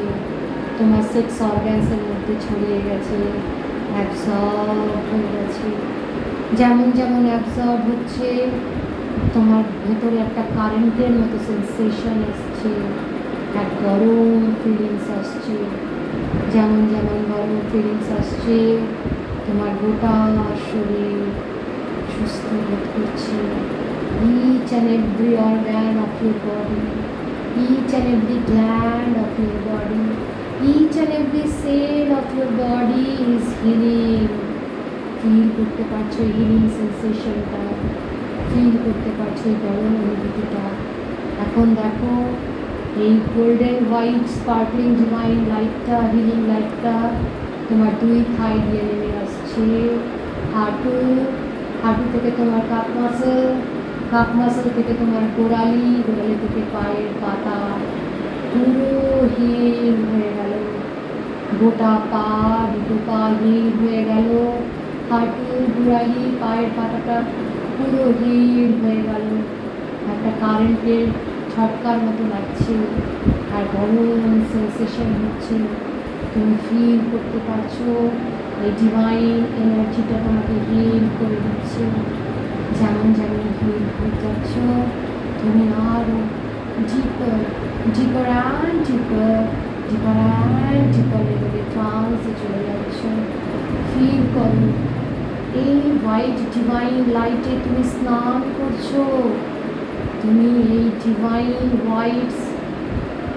তোমার সেক্স অর্গ্যানসের মধ্যে ছড়িয়ে গেছে, অ্যাবজর্ব হয়ে গেছে। যেমন যেমন অ্যাবজর্ব হচ্ছে তোমার ভেতরে একটা কারেন্টের মতো সেন্সেশন আসছে, এক গরম ফিলিংস আসছে। যেমন যেমন গরম ফিলিংস আসছে তোমার গোটা শরীর সুস্থ বোধ করছে। Each and every organ of your body, each and every gland of your body, each and every cell of your body is healing. Feel করতে পারছো হিলিং সেন্সেশনটা, ফিল করতে পারছো এই গরম অনুভূতিটা। এখন দেখো এই গোল্ডেন হোয়াইট স্পার্কলিং ডিভাইন লাইটটা, হিলিং লাইটটা তোমার দুই থাই দিয়ে নেমে আসছে। হাঁটু, হাঁটু থেকে তোমার কাপ মাসল, কাপ মাসল থেকে তোমার গোড়ালি, গোড়ালি থেকে পায়ের পাতা পুরো হিল হয়ে গেল। গোটা পা, দুটো পা হিল হয়ে গেল। হাঁটু, গোড়ালি, পায়ের পাতাটা পুরো হিল হয়ে গেল। একটা কারেন্টের ঝটকার মতো লাগছে আর গরম সেন্সেশন হচ্ছে। তুমি ফিল করতে পারছো এই ডিভাইন এনার্জিটা তোমাকে হিল করে দিচ্ছে। যেমন যেমন হিল হয়ে যাচ্ছ তুমি আরও ডিপার, ডিপার অ্যান্ড ডিপার, ডিপার অ্যান্ড ডিপার লেভেলে ট্রান্সে চলে যাচ্ছ। ফিল করো এই হোয়াইট ডিভাইন লাইটে তুমি স্নান করছো। তুমি এই ডিভাইন হোয়াইট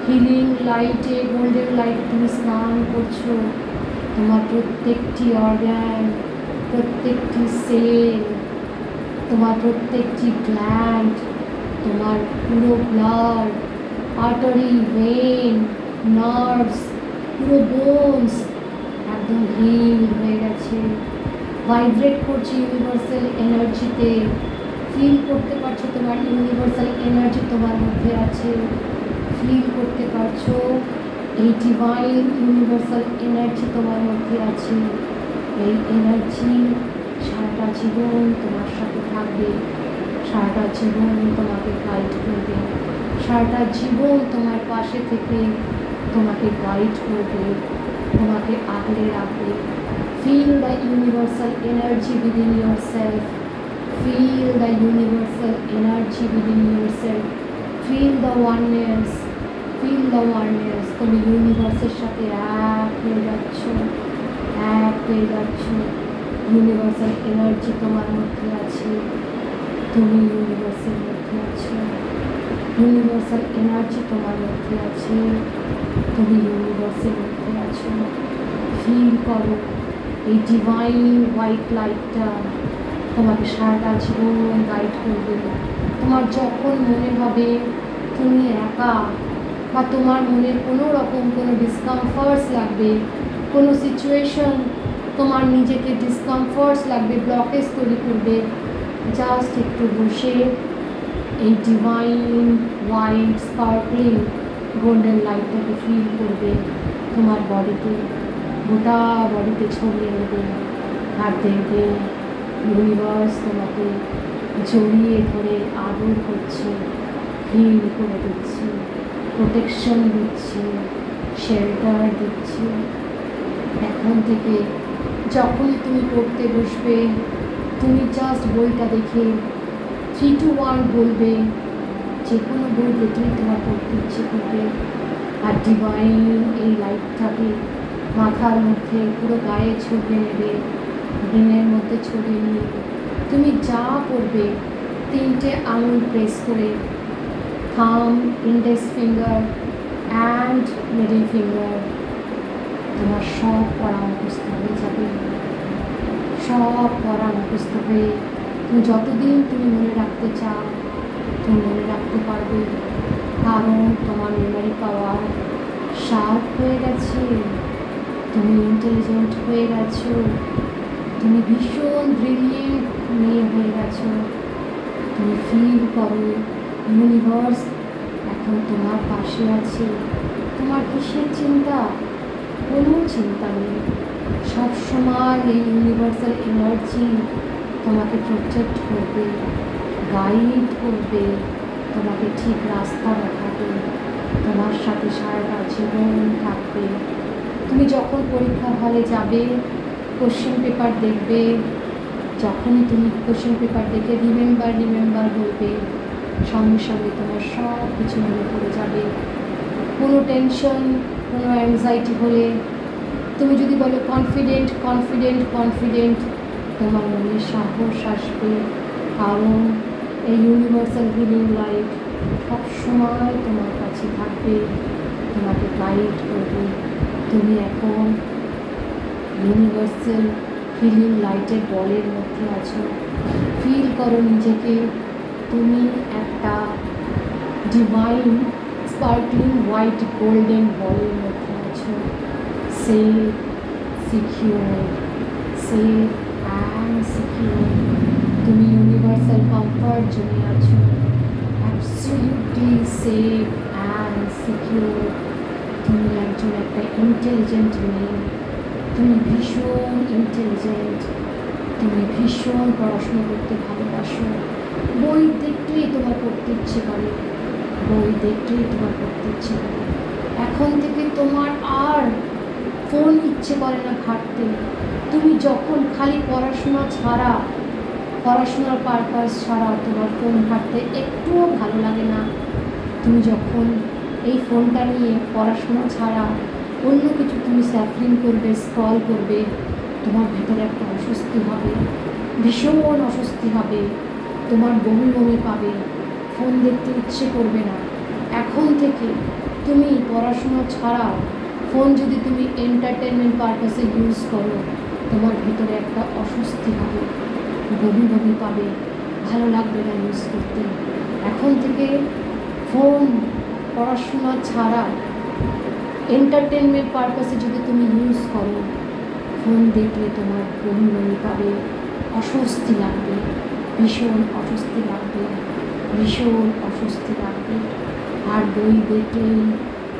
হিলিং লাইটে, গোল্ডেন লাইটে তুমি স্নান করছো। তোমার প্রত্যেকটি অর্গ্যান, প্রত্যেকটি সেল, তোমার প্রত্যেকটি গ্ল্যান্ড, তোমার পুরো ব্লাড, আর্টারি, ভেন, নার্ভস, পুরো বোনস একদম হিল হয়ে গেছে। ভাইব্রেট করছে ইউনিভার্সাল এনার্জিতে। ফিল করতে পারছো তোমার ইউনিভার্সাল এনার্জি তোমার মধ্যে আছে। ফিল করতে পারছো এই ডিভাইন ইউনিভার্সাল এনার্জি তোমার মধ্যে আছে। এই এনার্জি সারাটা জীবন তোমার সাথে থাকবে, সারাটা জীবন তোমাকে গাইড করবে, সারাটা জীবন তোমার পাশে থেকে তোমাকে গাইড করবে, তোমাকে আগলে রাখবে। Feel the universal energy within yourself, feel the universal energy within yourself, feel the oneness, feel the oneness. তুমি ইউনিভার্সের সাথে এক হয়ে যাচ্ছ, এক হয়ে যাচ্ছ। ইউনিভার্সাল এনার্জি তোমার মধ্যে আছে, তুমি ইউনিভার্সের মধ্যে আছো। ইউনিভার্সাল এনার্জি তোমার মধ্যে আছে, তুমি ইউনিভার্সের মধ্যে আছো। ফিল করো এই ডিভাইন হোয়াইট লাইটটা তোমাকে সারাটা জীবন গাইড করবে। তোমার যখন মনে হবে তুমি একা বা তোমার মনে কোনো রকম কোনো ডিসকমফর্টস লাগবে, কোনো সিচুয়েশন তোমার নিজেকে ডিসকমফর্টস লাগবে, ব্লকেজ তৈরি করবে, জাস্ট একটু বসে এই ডিভাইন হোয়াইট স্পার্কলিং গোল্ডেন লাইটটাকে ফিল করবে তোমার বডিতে, গোটা বডিতে ছড়িয়ে নেবে। আর দেখবে ইউনিভার্স তোমাকে জড়িয়ে ধরে আদর করছে, হিল করে দিচ্ছে, প্রোটেকশন দিচ্ছে, শেল্টার দিচ্ছে। এখন থেকে যখনই তুমি পড়তে বসবে, তুমি জাস্ট বইটা দেখে 3 to 1 বলবে, যে কোনো বই দেখলেই তোমার পড়তে ইচ্ছে করবে। আর ডিভাইন এই লাইটটাকে মাথার মধ্যে পুরো গায়ে ছড়িয়ে নেবে, ব্রেনের মধ্যে ছড়িয়ে নিয়ে তুমি যা পড়বে 3টে আঙুল প্রেস করে থাম, index finger and middle finger, তোমার সব পড়া মুখস্থ হয়ে যাবে, সব পড়া মুখস্থ হয়ে তুমি যতদিন তুমি মনে রাখতে চাও তুমি মনে রাখতে পারবে, কারণ তোমার মেমোরি পাওয়ার শার্প হয়ে গেছে, তুমি ইন্টেলিজেন্ট হয়ে গেছো, তুমি ভীষণ ব্রিলিয়েন্ট মেয়ে হয়ে গেছো। তুমি ফিল করো ইউনিভার্স এখন তোমার পাশে আছে। তোমার কিসের চিন্তা? কোনো চিন্তা নেই। সবসময় এই ইউনিভার্সাল এনার্জি তোমাকে প্রোটেক্ট করবে, গাইড করবে, তোমাকে ঠিক রাস্তা দেখাবে, তোমার সাথে সারাটা জীবন থাকবে। তুমি যখন পরীক্ষা হলে যাবে, কোশ্চেন পেপার দেখবে, যখনই তুমি কোশ্চেন পেপার দেখে রিমেম্বার বলবে, সঙ্গে সঙ্গে তোমার সব কিছু মনে পড়ে যাবে। কোনো টেনশন, কোনো অ্যাংজাইটি হলে তুমি যদি বলো কনফিডেন্ট, তোমার মনে সাহস আসবে, কারণ এই ইউনিভার্সাল হিলিং লাইট সবসময় তোমার কাছে থাকবে, তোমাকে গাইড করবে। তুমি এখন ইউনিভার্সাল হিলিং লাইটের বলের মধ্যে আছো। ফিল করো নিজেকে তুমি একটা ডিভাইন স্পার্কলিং হোয়াইট গোল্ডেন বলের মধ্যে আছো। Safe, secure, safe and secure. তুমি ইউনিভার্সাল কমফর্ট জোনে আছো, অ্যাবসলিউটলি সেফ অ্যান্ড সিকিউর। তুমি একজন একটা ইন্টেলিজেন্ট মেয়ে, তুমি ভীষণ ইন্টেলিজেন্ট, তুমি ভীষণ পড়াশোনা করতে ভালোবাসো। বই দেখলেই তোমার পড়তে ইচ্ছে করে, এখন থেকে তোমার আর ফোন ইচ্ছে করে না ঘাঁটতে। তুমি যখন খালি পড়াশোনার পারপাস ছাড়া তোমার ফোন ঘাঁটতে একটুও ভালো লাগে না। তুমি যখন এই ফোনটা নিয়ে পড়াশোনা ছাড়া অন্য কিছু তুমি স্যাফলিং করবে, স্ক্রল করবে, তোমার ভেতরে একটা অস্বস্তি হবে, ভীষণ অস্বস্তি হবে, তোমার বমি পাবে, ফোন দেখতে ইচ্ছে করবে না। এখন থেকে তুমি পড়াশোনা ছাড়াও ফোন যদি তুমি এন্টারটেনমেন্ট পারপাসে ইউজ করো, তোমার ভিতরে একটা অস্বস্তি হবে, বমি পাবে, ভালো লাগবে না ইউজ করতে। এখন থেকে ফোন পড়াশোনা ছাড়া এন্টারটেনমেন্ট পারপাসে যদি তুমি ইউজ করো, ফোন দেখলে তোমার বমি পাবে, অস্বস্তি লাগবে, ভীষণ অস্বস্তি লাগবে। আর বই দেখলেই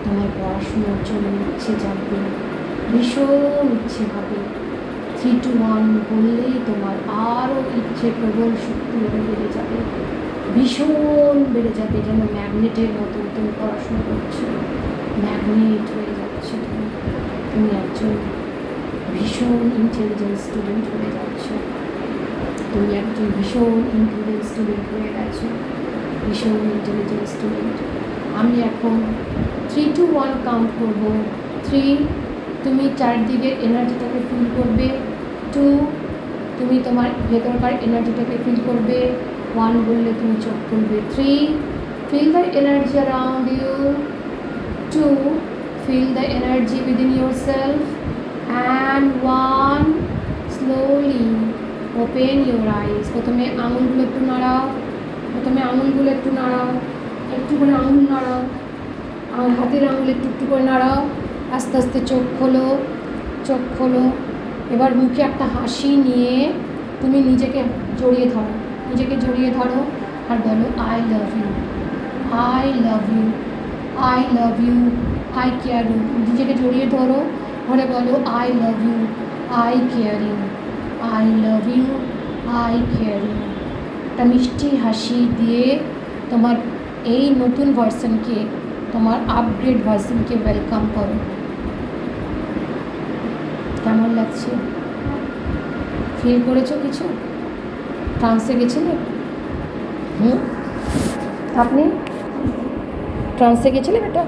তোমার পড়াশোনার জন্য ইচ্ছে জাগবে, ভীষণ ইচ্ছে হবে। 3 to 1 বললেই তোমার আরও ইচ্ছে প্রবল শক্তি বেড়ে যাবে, ভীষণ বেড়ে যাবে, যেন ম্যাগনেটের মতো তুমি পড়াশোনা করছো, ম্যাগনেট হয়ে যাচ্ছে। তুমি একজন ভীষণ ইন্টেলিজেন্ট স্টুডেন্ট হয়ে যাচ্ছ, ভীষণ ইন্টেলিজেন্ট স্টুডেন্ট। আমি এখন 3 to 1 কাউন্ট করব। 3, তুমি চারদিকের এনার্জিটাকে ফিল করবে। 2, তুমি তোমার ভেতরকার এনার্জিটাকে ফিল করবে। 1 বললে তুমি চোখ খুলবে। 3, feel the energy around you. 2, feel the energy within yourself. And 1, slowly open your eyes. প্রথমে আঙুলগুলো একটু নাড়াও, একটু করে আঙুল নাড়াও, হাতের আঙুল একটু করে নাড়াও, আস্তে আস্তে চোখ খোলো। এবার মুখে একটা হাসি নিয়ে তুমি নিজেকে জড়িয়ে ধরো আর বলো I love you, I care you. নিজেকে জড়িয়ে ধরো, ঘরে বলো I love you, I care you. একটা মিষ্টি হাসি দিয়ে তোমার এই নতুন ভার্সনকে, তোমার আপগ্রেড ভার্সনকে ওয়েলকাম করো। কেমন লাগছে? ফিল করেছো কিছু? ট্রান্সে গেছিলে? আপনি ট্রান্সে গেছিলেন এটা?